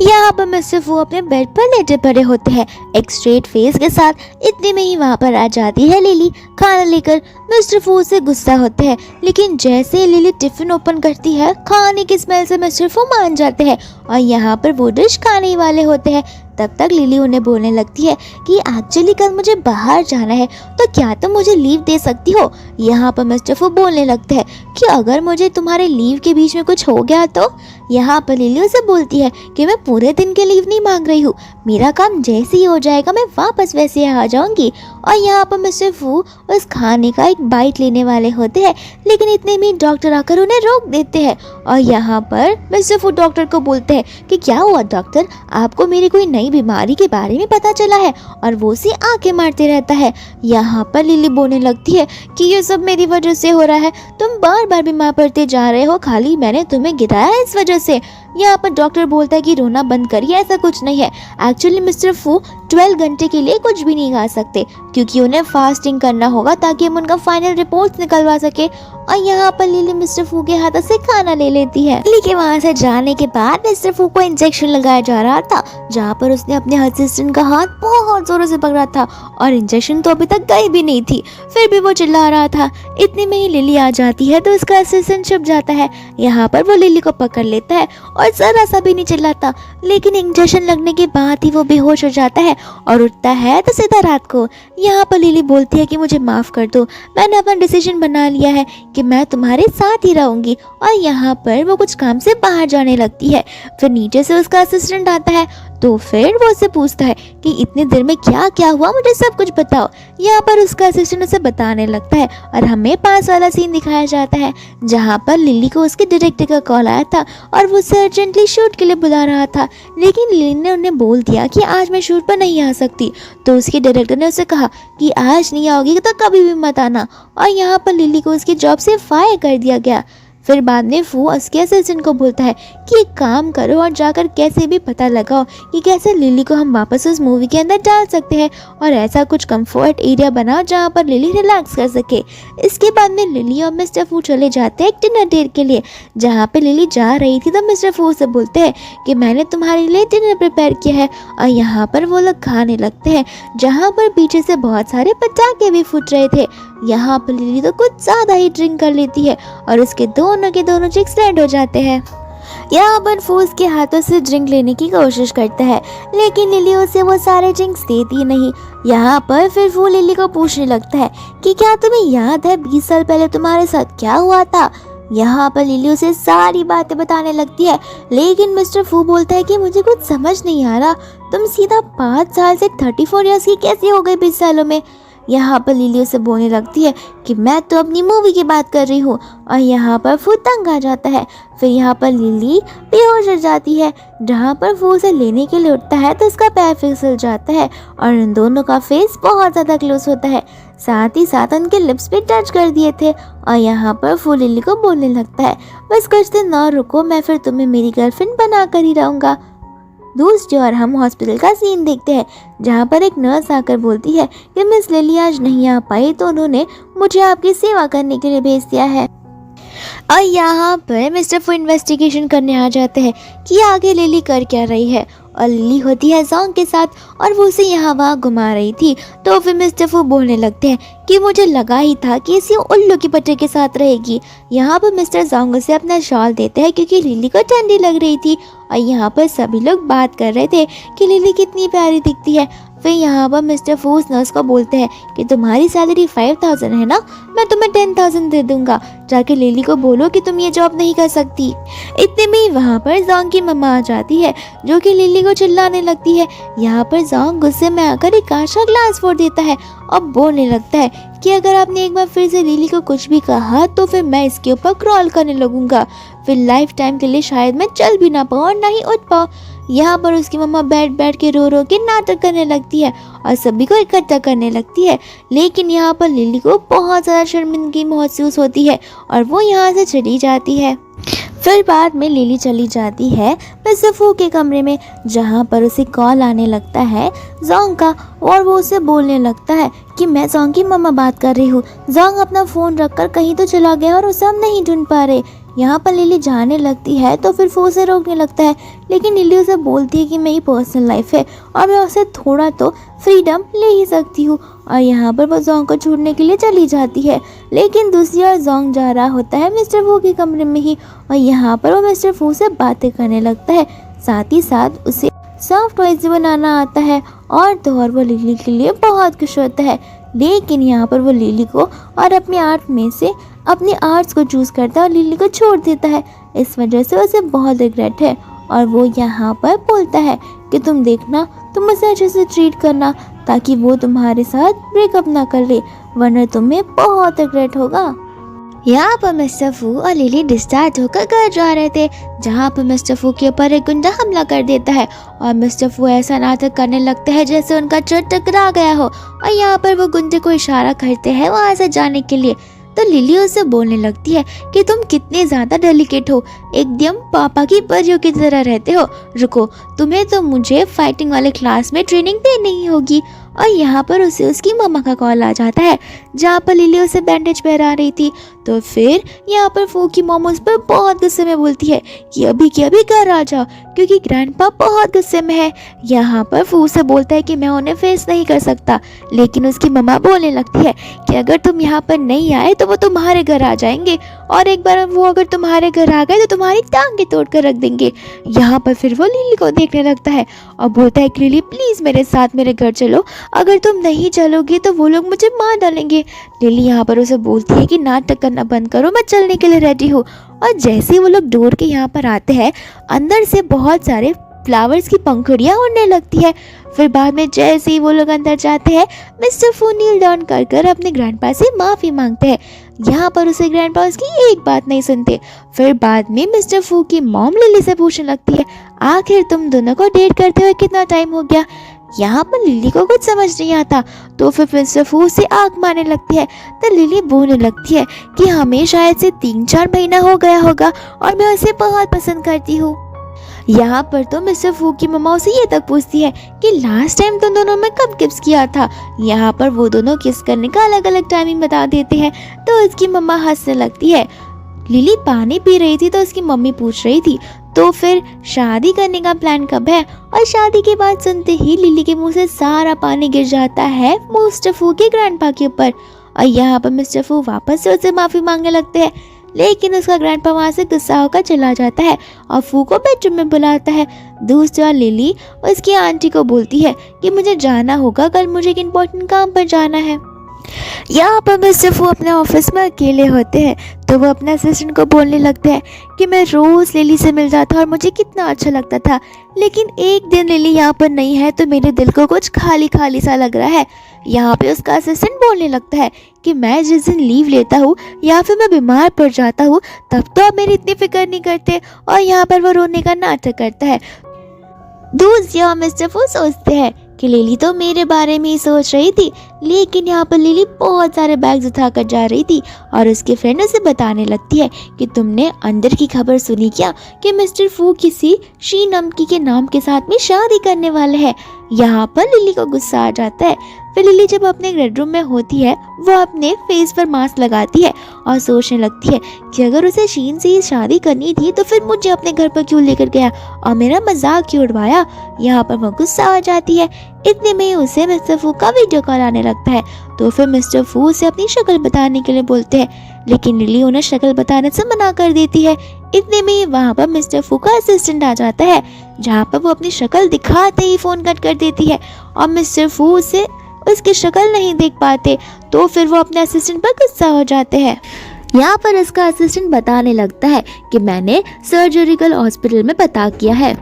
यहाँ पर मिस्टर फू अपने बेड पर लेटे पड़े होते हैं एक स्ट्रेट फेस के साथ। इतने में ही वहाँ पर आ जाती है लिली खाना लेकर। मिस्टर फू से गुस्सा होते हैं, लेकिन जैसे ही लिली टिफिन ओपन करती है, खाने की स्मेल से मिस्टर फू मान जाते हैं और यहाँ पर वो डिश खाने ही वाले होते हैं। तब तक लिली उन्हें बोलने लगती है कि एक्चुअली कल मुझे बाहर जाना है, तो क्या तुम मुझे लीव दे सकती हो। यहाँ पर मिस्टर फू बोलने लगते हैं कि अगर मुझे तुम्हारे लीव के बीच में कुछ हो गया तो। यहाँ पर लिली उसे बोलती है कि मैं पूरे दिन के लीव नहीं मांग रही हूँ, मेरा काम जैसे ही हो जाएगा मैं वापस वैसे आ जाऊंगी। और यहाँ पर मिस्टर फू उस खाने का एक बाइट लेने वाले होते हैं, लेकिन इतने में डॉक्टर आकर उन्हें रोक देते हैं। और यहाँ पर मिस्टर फू डॉक्टर को बोलते हैं कि क्या हुआ डॉक्टर, आपको मेरी कोई नई बीमारी के बारे में पता चला है। और वो उसे आंखें मारते रहता है। यहाँ पर लिली बोलने लगती है कि ये सब मेरी वजह से हो रहा है, तुम बार बार बीमार पड़ते जा रहे हो, खाली मैंने तुम्हें गिराया इस वजह से। यहाँ पर डॉक्टर बोलता है कि रोना बंद करिए, ऐसा कुछ नहीं है। एक्चुअली मिस्टर फू 12 घंटे के लिए कुछ भी नहीं खा सकते, क्योंकि उन्हें फास्टिंग करना होगा ताकि हम उनका फाइनल रिपोर्ट्स निकलवा सके। और यहाँ पर लिली मिस्टर फू के हाथों से खाना ले लेती है। लिली के वहाँ से जाने के बाद मिस्टर फू को इंजेक्शन लगाया जा रहा था, जहाँ पर उसने अपने असिस्टेंट का हाथ बहुत जोरों से पकड़ा था, और इंजेक्शन तो अभी तक गई भी नहीं थी, फिर भी वो चिल्ला रहा था। इतने में ही लिली आ जाती है तो उसका असिस्टेंट छुप जाता है। यहाँ पर वो लिली को पकड़ लेता है और जरा सा भी नहीं चिल्लाता, लेकिन इंजेक्शन लगने के बाद ही वो बेहोश हो जाता है और उठता है तो सीधा रात को। यहाँ पर लिली बोलती है कि मुझे माफ़ कर दो, मैंने अपना डिसीजन बना लिया है कि मैं तुम्हारे साथ ही रहूँगी। और यहाँ पर वो कुछ काम से बाहर जाने लगती है। फिर नीचे से उसका असिस्टेंट आता है, तो फिर वो उससे पूछता है कि इतने देर में क्या क्या हुआ, मुझे सब कुछ बताओ। यहाँ पर उसका असिस्टेंट उसे बताने लगता है और हमें पास वाला सीन दिखाया जाता है, जहाँ पर लिली को उसके डायरेक्टर का कॉल आया था और वो उसे अर्जेंटली शूट के लिए बुला रहा था, लेकिन लिली ने उन्हें बोल दिया कि आज मैं शूट पर नहीं आ सकती। तो उसके डायरेक्टर ने उसे कहा कि आज नहीं आओगी तो कभी भी मत आना, और यहाँ पर लिली को उसकी जॉब से फायर कर दिया गया। फिर बाद में फू उसके असिस्टेंट को बोलता है कि एक काम करो और जाकर कैसे भी पता लगाओ कि कैसे लिली को हम वापस उस मूवी के अंदर डाल सकते हैं, और ऐसा कुछ कंफर्ट एरिया बनाओ जहाँ पर लिली रिलैक्स कर सके। इसके बाद में लिली और मिस्टर फू चले जाते हैं एक डिनर डेट के लिए। जहाँ पे लिली जा रही थी तो मिस्टर फू से बोलते हैं कि मैंने तुम्हारे लिए डिनर प्रिपेयर किया है, और यहाँ पर वो लोग खाने लगते हैं, जहाँ पर पीछे से बहुत सारे पटाखे भी फूट रहे थे। यहाँ पर लिली तो कुछ ज़्यादा ही ड्रिंक कर लेती है और उसके दोनों के दोनों चिक्स रेड हो जाते हैं। यहाँ पर फू उसके हाथों से ड्रिंक लेने की कोशिश करता है, लेकिन लिली उसे वो सारे ड्रिंक्स देती नहीं। यहाँ पर फिर फू लिली को पूछने लगता है कि क्या तुम्हें याद है 20 साल पहले तुम्हारे साथ क्या हुआ था। यहाँ पर लिली उसे सारी बातें बताने लगती है, लेकिन मिस्टर फू बोलता है कि मुझे कुछ समझ नहीं आ रहा, तुम सीधा 5 साल से 34 ईयर्स की कैसे हो गई 20 सालों में। यहाँ पर लिली उसे बोलने लगती है कि मैं तो अपनी मूवी की बात कर रही हूँ, और यहाँ पर फू तंग आ जाता है। फिर यहाँ पर लिली बेहोश हो जाती है। जहाँ पर फू उसे लेने के लिए उठता है तो उसका पैर फिसल जाता है और इन दोनों का फेस बहुत ज़्यादा क्लोज होता है। साथ ही साथ उनके लिप्स भी टच कर दिए थे। और यहाँ पर फू लिली को बोलने लगता है, बस कुछ दिन और रुको, मैं फिर तुम्हें मेरी गर्लफ्रेंड बना कर ही रहूँगा। दूसरी ओर हम हॉस्पिटल का सीन देखते हैं, जहाँ पर एक नर्स आकर बोलती है कि मिस लिली आज नहीं आ पाई, तो उन्होंने मुझे आपकी सेवा करने के लिए भेज दिया है। और यहाँ पर मिस्टर फू इन्वेस्टिगेशन करने आ जाते हैं कि आगे लिली कर क्या रही है। और लिली होती है जोंग के साथ और वो उसे यहाँ वहाँ घुमा रही थी। तो फिर मिस्टर फू बोलने लगते हैं कि मुझे लगा ही था कि इसी उल्लू की पट्टे के साथ रहेगी। यहाँ पर मिस्टर जोंग उसे अपना शॉल देते हैं क्योंकि लिली को ठंडी लग रही थी। और यहाँ पर सभी लोग बात कर रहे थे कि लिली कितनी प्यारी दिखती है। फिर यहाँ पर मिस्टर फू उस नर्स को बोलते हैं कि तुम्हारी सैलरी 5000 है ना, मैं तुम्हें 10,000 दे दूंगा, जाके लिली को बोलो कि तुम ये जॉब नहीं कर सकती। इतने में ही वहाँ पर जोंग की मम्मा आ जाती है जो कि लिली को चिल्लाने लगती है। यहाँ पर जोंग गुस्से में आकर एक कांच का ग्लास फोड़ देता है और बोलने लगता है कि अगर आपने एक बार फिर से लिली को कुछ भी कहा तो फिर मैं इसके ऊपर क्रॉल करने लगूंगा, फिर लाइफ टाइम के लिए शायद मैं चल भी ना पाऊँ और ना ही उठ पाऊँ। यहाँ पर उसकी मम्मा बैठ बैठ के रो रो के नाटक करने लगती है और सभी को इकट्ठा करने लगती है। लेकिन यहाँ पर लिली को बहुत ज़्यादा शर्मिंदगी महसूस होती है और वो यहाँ से चली जाती है। फिर बाद में लिली चली जाती है मिस्टर फू के कमरे में, जहाँ पर उसे कॉल आने लगता है जोंग का और वो उसे बोलने लगता है कि मैं जोंग की मम्मा बात कर रही हूँ। जोंग अपना फ़ोन रखकर कहीं तो चला गया और उसे हम नहीं ढूंढ पा रहे। यहाँ पर लिली जाने लगती है तो फिर फू उसे रोकने लगता है, लेकिन लिली उसे बोलती है कि मेरी पर्सनल लाइफ है और मैं उसे थोड़ा तो फ्रीडम ले ही सकती हूँ। और यहाँ पर वो जोंग को छोड़ने के लिए चली जाती है। लेकिन दूसरी ओर जोंग जा रहा होता है मिस्टर फू के कमरे में ही और यहाँ पर वो मिस्टर फू से बातें करने लगता है। साथ ही साथ उसे सॉफ्ट टॉयज बनाना आता है और तो और वो लिली के लिए बहुत खुश होता है। लेकिन यहाँ पर वो लिली को और अपने आर्ट में से अपने आर्ट्स को चूज़ करता है और लिली को छोड़ देता है। इस वजह से उसे बहुत रिग्रेट है और वो यहाँ पर बोलता है कि तुम देखना, तुम उसे अच्छे से ट्रीट करना ताकि वो तुम्हारे साथ ब्रेकअप ना कर ले, वरना तुम्हें बहुत रिग्रेट होगा। यहाँ पर मिस्टर फू और लिली डिस्चार्ज होकर घर जा रहे थे, जहाँ पर मिस्टर फू के ऊपर एक गुंडा हमला कर देता है और मिस्टर फू ऐसा नाटक करने लगता है जैसे उनका चोट टकरा गया हो। और यहाँ पर वो गुंडे को इशारा करते हैं वहाँ से जाने के लिए। तो लिली उससे बोलने लगती है कि तुम कितने ज़्यादा डेलिकेट हो, एकदम पापा की परियों की तरह रहते हो। रुको, तुम्हें तो मुझे फाइटिंग वाले क्लास में ट्रेनिंग देनी ही होगी। और यहाँ पर उसे उसकी मम्मा का कॉल आ जाता है, जहाँ पर लिली उसे बैंडेज पहना रही थी। तो फिर यहाँ पर फू की मॉम उस पर बहुत गुस्से में बोलती है कि अभी के अभी घर आ जाओ, क्योंकि ग्रैंडपा बहुत गुस्से में है। यहाँ पर फू से बोलता है कि मैं उन्हें फेस नहीं कर सकता, लेकिन उसकी मम्मा बोलने लगती है कि अगर तुम यहाँ पर नहीं आए तो वो तुम्हारे घर आ जाएंगे और एक बार वो अगर तुम्हारे घर आ गए तो तुम्हारी टांगे तोड़ कर रख देंगे। यहाँ पर फिर वो लिली को देखने लगता है और बोलता है कि लिली प्लीज़ मेरे साथ मेरे घर चलो, अगर तुम नहीं चलोगे तो वो लोग मुझे मार डालेंगे। लिली यहाँ पर उसे बोलती है कि नाटक करना बंद करो, मैं चलने के लिए रेडी हूँ। और जैसे ही वो लोग डोर के यहाँ पर आते हैं, अंदर से बहुत सारे फ्लावर्स की पंखुड़ियाँ उड़ने लगती है। फिर बाद में जैसे ही वो लोग अंदर जाते हैं, मिस्टर फू नील डाउन कर अपने ग्रैंडपा से माफ़ी मांगते हैं। यहाँ पर उसे ग्रैंडपा उसकी एक बात नहीं सुनते। फिर बाद में मिस्टर फू की मॉम लिली से पूछने लगती है आखिर तुम दोनों को डेट करते हुए कितना टाइम हो गया। यहाँ पर लिली को कुछ समझ नहीं आता, तो फिर मिस्टर फू से आंख मारने लगती है। तो लिली बोलने लगती है कि हमें शायद से 3-4 महीना हो गया होगा और मैं उसे बहुत पसंद करती हूँ। यहाँ पर तो मिस्टर फू की मम्मा उसे ये तक पूछती है कि लास्ट टाइम तुम दोनों में कब किस किया था। यहाँ पर वो दोनों किस करने का अलग अलग टाइमिंग बता देते हैं, तो उसकी मम्मा हंसने लगती है। लिली पानी पी रही थी तो उसकी मम्मी पूछ रही थी तो फिर शादी करने का प्लान कब है। और शादी की बात सुनते ही लिली के मुंह से सारा पानी गिर जाता है मिस्टर फू के ग्रैंडपा के ऊपर। और यहाँ पर मिस्टर फू वापस से उससे माफ़ी मांगने लगते हैं, लेकिन उसका ग्रैंडपा वहाँ से गुस्सा होकर चला जाता है और फू को बेडरूम में बुलाता है। दूसरी ओर लिली उसकी आंटी को बोलती है कि मुझे जाना होगा, कल मुझे एक इम्पोर्टेंट काम पर जाना है। यहाँ पर मिस्टर फू अपने ऑफिस में अकेले होते हैं तो वो अपने असिस्टेंट को बोलने लगते हैं कि मैं रोज़ लिली से मिल जाता और मुझे कितना अच्छा लगता था, लेकिन एक दिन लिली यहाँ पर नहीं है तो मेरे दिल को कुछ खाली खाली सा लग रहा है। यहाँ पे उसका असिस्टेंट बोलने लगता है कि मैं जिस दिन लीव लेता हूँ या फिर मैं बीमार पड़ जाता हूँ तब तो आप मेरी इतनी फिक्र नहीं करते, और यहाँ पर वो रोने का नाटक करता है। दूसरी यहाँ मिस्टर फू सोचते हैं कि लिली तो मेरे बारे में ही सोच रही थी, लेकिन यहाँ पर लिली बहुत सारे बैग्स उठा कर जा रही थी और उसके फ्रेंड उसे बताने लगती है कि तुमने अंदर की खबर सुनी क्या कि मिस्टर फू किसी शी नमकी के नाम के साथ में शादी करने वाले हैं। यहाँ पर लिली को गुस्सा आ जाता है। फिर लिली जब अपने बेडरूम में होती है वो अपने फेस पर मास्क लगाती है और सोचने लगती है कि अगर उसे शीन से ही शादी करनी थी तो फिर मुझे अपने घर पर क्यों लेकर गया और मेरा मजाक क्यों उड़वाया। यहाँ पर वो गुस्सा आ जाती है। इतने में उसे मिस्टर फू का वीडियो कॉल आने लगता है तो फिर मिस्टर फू उसे अपनी शक्ल बताने के लिए बोलते हैं, लेकिन लिली उन्हें शक्ल बताने से मना कर देती है। इतने में वहाँ पर मिस्टर फू का असिस्टेंट आ जाता है, जहाँ पर वो अपनी शक्ल दिखाते ही फ़ोन कट कर देती है और मिस्टर फू उसे उसकी शक्ल नहीं देख पाते तो फिर वो अपने असिस्टेंट पर गुस्सा हो जाते हैं। यहाँ पर उसका असिस्टेंट बताने लगता है कि मैंने सर्जिकल हॉस्पिटल में पता किया है,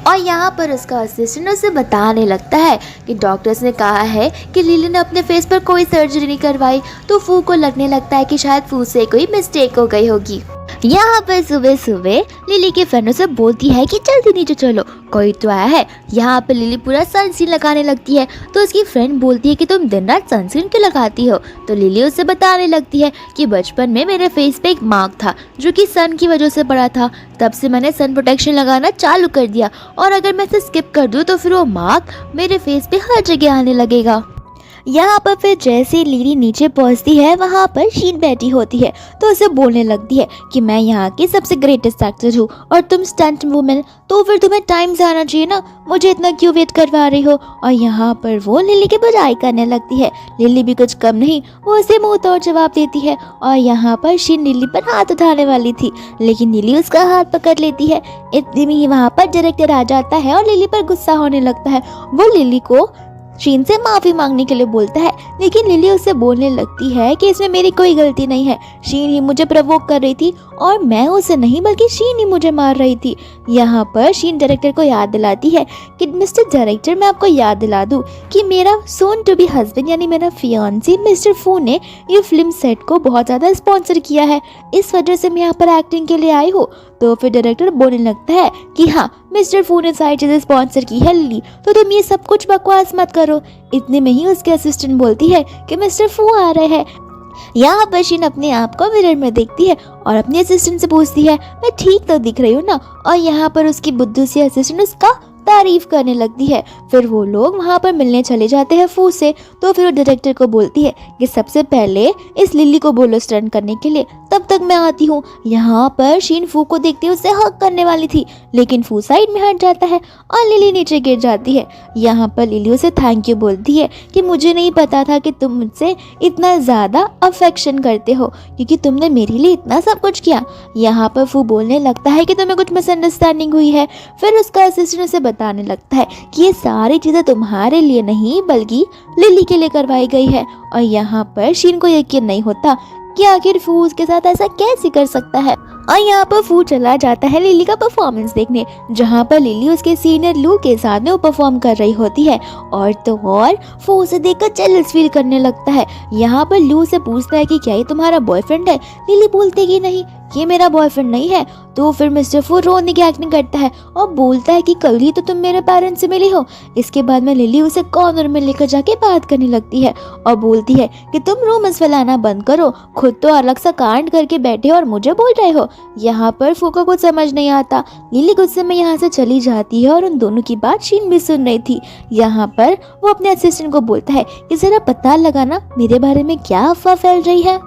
और यहाँ पर उसका असिस्टेंट उसे बताने लगता है कि डॉक्टर्स ने कहा है कि लिली ने अपने फेस पर कोई सर्जरी नहीं करवाई, तो फू को लगने लगता है कि शायद फू से कोई मिस्टेक हो गई होगी। यहाँ पर सुबह सुबह लिली के फ्रेंडों से बोलती है कि जल्दी नीचे चलो, कोई तो आया है। यहाँ पर लिली पूरा सनस्क्रीन लगाने लगती है तो उसकी फ्रेंड बोलती है कि तुम दिन रात सनस्क्रीन क्यों लगाती हो, तो लिली उसे बताने लगती है कि बचपन में मेरे फेस पे एक मार्क था जो कि सन की वजह से पड़ा था, तब से मैंने सन प्रोटेक्शन लगाना चालू कर दिया और अगर मैं इसे स्किप कर दूँ तो फिर वो मार्क मेरे फेस पे हर जगह आने लगेगा। यहाँ पर फिर जैसे लिली नीचे पहुँचती है वहाँ पर शीन बैठी होती है तो उसे बोलने लगती है कि मैं यहाँ की सबसे ग्रेटेस्ट एक्टर हूँ और तुम स्टंट वुमेन, तो फिर तुम्हें टाइम से आना चाहिए ना, मुझे इतना क्यों वेट करवा रही हो। और यहाँ पर वो लिली की बुराई करने लगती है। लिली भी कुछ कम नहीं, वो उसे मुँह तोड़ जवाब देती है और यहाँ पर शीन लिली पर हाथ उठाने वाली थी लेकिन लिली उसका हाथ पकड़ लेती है। इतनी में ही वहाँ पर डायरेक्टर आ जाता है और लिली पर गुस्सा होने लगता है। वो लिली को शीन से माफ़ी मांगने के लिए बोलता है, लेकिन लिली उससे बोलने लगती है कि इसमें मेरी कोई गलती नहीं है, शीन ही मुझे प्रवोक कर रही थी और मैं उसे नहीं बल्कि शीन ही मुझे मार रही थी। यहाँ पर शीन डायरेक्टर को याद दिलाती है कि मिस्टर डायरेक्टर, मैं आपको याद दिला दूँ कि मेरा सोन टू बी हस्बैंड यानी मेरा फियांसी मिस्टर फू ने ये फिल्म सेट को बहुत ज़्यादा स्पॉन्सर किया है, इस वजह से मैं यहाँ पर एक्टिंग के लिए आई हूँ। तो फिर डायरेक्टर बोलने लगता है कि हाँ, मिस्टर फू ने सारी चीज़ें स्पॉन्सर की है लिली, तो तुम ये सब कुछ बकवास मत करो। इतने में ही उसके असिस्टेंट बोलती है कि मिस्टर फू आ रहे हैं। यहाँ पर शीन अपने आप को मिरर में देखती है और अपने असिस्टेंट से पूछती है, मैं ठीक तो दिख रही हूँ ना, और यहाँ पर उसकी बुद्धू सी असिस्टेंट उसका तारीफ करने लगती है। फिर वो लोग वहाँ पर मिलने चले जाते हैं फू से, तो फिर वो डायरेक्टर को बोलती है कि सबसे पहले इस लिली को बोलो स्टंट करने के लिए, तब तक मैं आती हूँ। यहाँ पर शीन फू को देखते उसे हक करने वाली थी लेकिन फू साइड में हट जाता है और लिली नीचे गिर जाती है। यहाँ पर लिली उसे थैंक यू बोलती है कि मुझे नहीं पता था कि तुम मुझसे इतना ज़्यादा अफेक्शन करते हो क्योंकि तुमने मेरे लिए इतना सब कुछ किया। यहाँ पर फू बोलने लगता है कि तुम्हें कुछ मिसअंडरस्टैंडिंग हुई है। फिर उसका असिस्टेंट उसे बताने लगता है कि ये सारी चीज़ें तुम्हारे लिए नहीं बल्कि लिली के लिए करवाई गई है। और यहाँ पर शीन को यकीन नहीं होता कि आखिर फू उसके साथ ऐसा कैसे कर सकता है। और यहाँ पर फू चला जाता है लिली का परफॉर्मेंस देखने, जहाँ पर लिली उसके सीनियर लू के साथ में वो परफॉर्म कर रही होती है और तो और फू उसे देखकर जेलस फील करने लगता है। यहाँ पर लू से पूछता है कि क्या ये तुम्हारा बॉयफ्रेंड है। लिली बोलती कि नहीं, ये मेरा बॉयफ्रेंड नहीं है। तो फिर मिस्टर फू रोने की एक्टिंग करता है और बोलता है कि कल ही तो तुम मेरे पेरेंट्स से मिली हो। इसके बाद में लिली उसे कॉर्नर में लेकर जाके बात करने लगती है और बोलती है कि तुम रूमर्स फैलाना बंद करो, खुद तो अलग सा कांड करके बैठे और मुझे बोल रहे हो। यहाँ पर फू को कुछ समझ नहीं आता। लिली गुस्से में यहाँ से चली जाती है और उन दोनों की बात शीन भी सुन रही थी। यहाँ पर वो अपने असिस्टेंट को बोलता है कि जरा पता लगाना मेरे बारे में क्या अफवाह फैल रही है।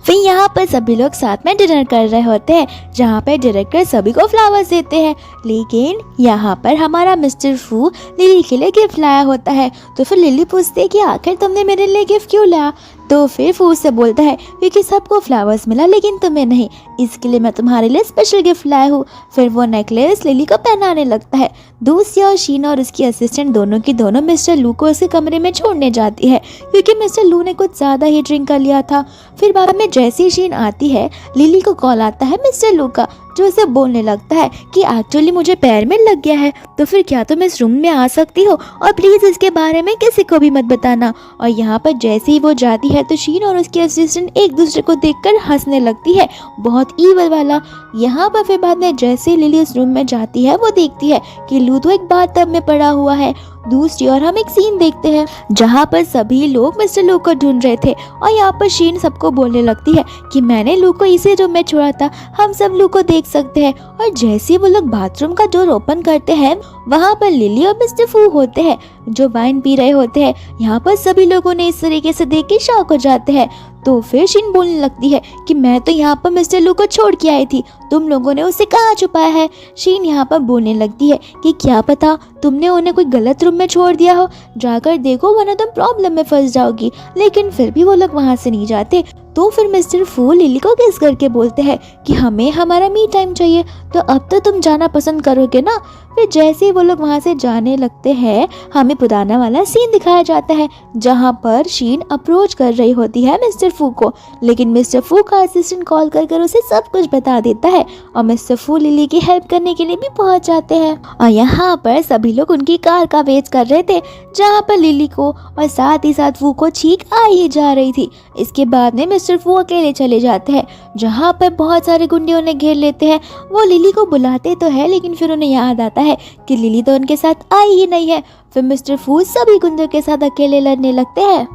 फिर यहाँ पर सभी लोग साथ में डिनर कर रहे होते हैं, जहाँ पर डायरेक्टर सभी को फ्लावर्स देते हैं, लेकिन यहाँ पर हमारा मिस्टर फू लिली के लिए गिफ्ट लाया होता है। तो फिर लिली पूछती है कि आखिर तुमने मेरे लिए गिफ्ट क्यों लाया। तो फिर फू से बोलता है क्योंकि सबको फ्लावर्स मिला लेकिन तुम्हें नहीं, इसके लिए मैं तुम्हारे लिए स्पेशल गिफ्ट लाया हूँ। फिर वो नेकलेस लिली को पहनाने लगता है। दूसरी ओर शीन और उसकी असिस्टेंट दोनों की दोनों मिस्टर लू को उसके कमरे में छोड़ने जाती है क्योंकि मिस्टर लू ने कुछ ज़्यादा ही ड्रिंक कर लिया था। फिर बाद में जैसे ही शीन आती है लिली को कॉल आता है मिस्टर लू का, जो उसे बोलने लगता है कि एक्चुअली मुझे पैर में लग गया है, तो फिर क्या तुम इस रूम में आ सकती हो और प्लीज़ इसके बारे में किसी को भी मत बताना। और यहाँ पर जैसे ही वो जाती है तो शीन और उसकी असिस्टेंट एक दूसरे को देखकर हंसने लगती है, बहुत ईवल वाला। यहाँ पर फिर बाद में जैसे लिली उस रूम में जाती है वो देखती है कि लू तो एक बाथटब में पड़ा हुआ है। दूसरी ओर हम एक सीन देखते हैं जहाँ पर सभी लोग मिस्टर लू को ढूंढ रहे थे और यहाँ पर शीन सबको बोलने लगती है कि मैंने लू को इसी रूम में छोड़ा था, हम सब लू को देख सकते हैं। और जैसे वो लोग बाथरूम का डोर ओपन करते हैं वहाँ पर लिली और मिस्टर फू होते हैं जो वाइन पी रहे होते हैं। यहाँ पर सभी लोगों ने इस तरीके से देख के शॉक हो जाते हैं। तो फिर शीन बोलने लगती है कि मैं तो यहाँ पर मिस्टर लू को छोड़ के आई थी, तुम लोगों ने उसे कहाँ छुपाया है। शीन यहाँ पर बोलने लगती है कि क्या पता तुमने उन्हें कोई गलत रूम में छोड़ दिया हो, जाकर देखो वरना तुम प्रॉब्लम में फंस जाओगी। लेकिन फिर भी वो लोग वहाँ से नहीं जाते। तो फिर मिस्टर फू लिली को किस करके बोलते हैं कि हमें हमारा मी टाइम चाहिए, तो अब तो तुम जाना पसंद करोगे ना। फिर जैसे ही वो लोग वहाँ से जाने लगते हैं हमें पुराना वाला सीन दिखाया जाता है जहाँ पर शीन अप्रोच कर रही होती है मिस्टर फू को, लेकिन मिस्टर फू का असिस्टेंट कॉल कर उसे सब कुछ बता देता है और मिस्टर फू लिली की हेल्प करने के लिए भी पहुँच जाते हैं। और यहाँ पर सभी लोग उनकी कार का वेट कर रहे थे जहाँ पर लिली को और साथ ही साथ फू को छींक आ ही जा रही थी। इसके बाद में मिस्टर फू अकेले चले जाते हैं जहाँ पर बहुत सारे गुंडे उन्हें घेर लेते हैं। वो लिली को बुलाते तो है लेकिन फिर उन्हें याद आता है कि लिली तो उनके साथ आई ही नहीं है। फिर मिस्टर फू सभी गुंडों के साथ अकेले लड़ने लगते हैं।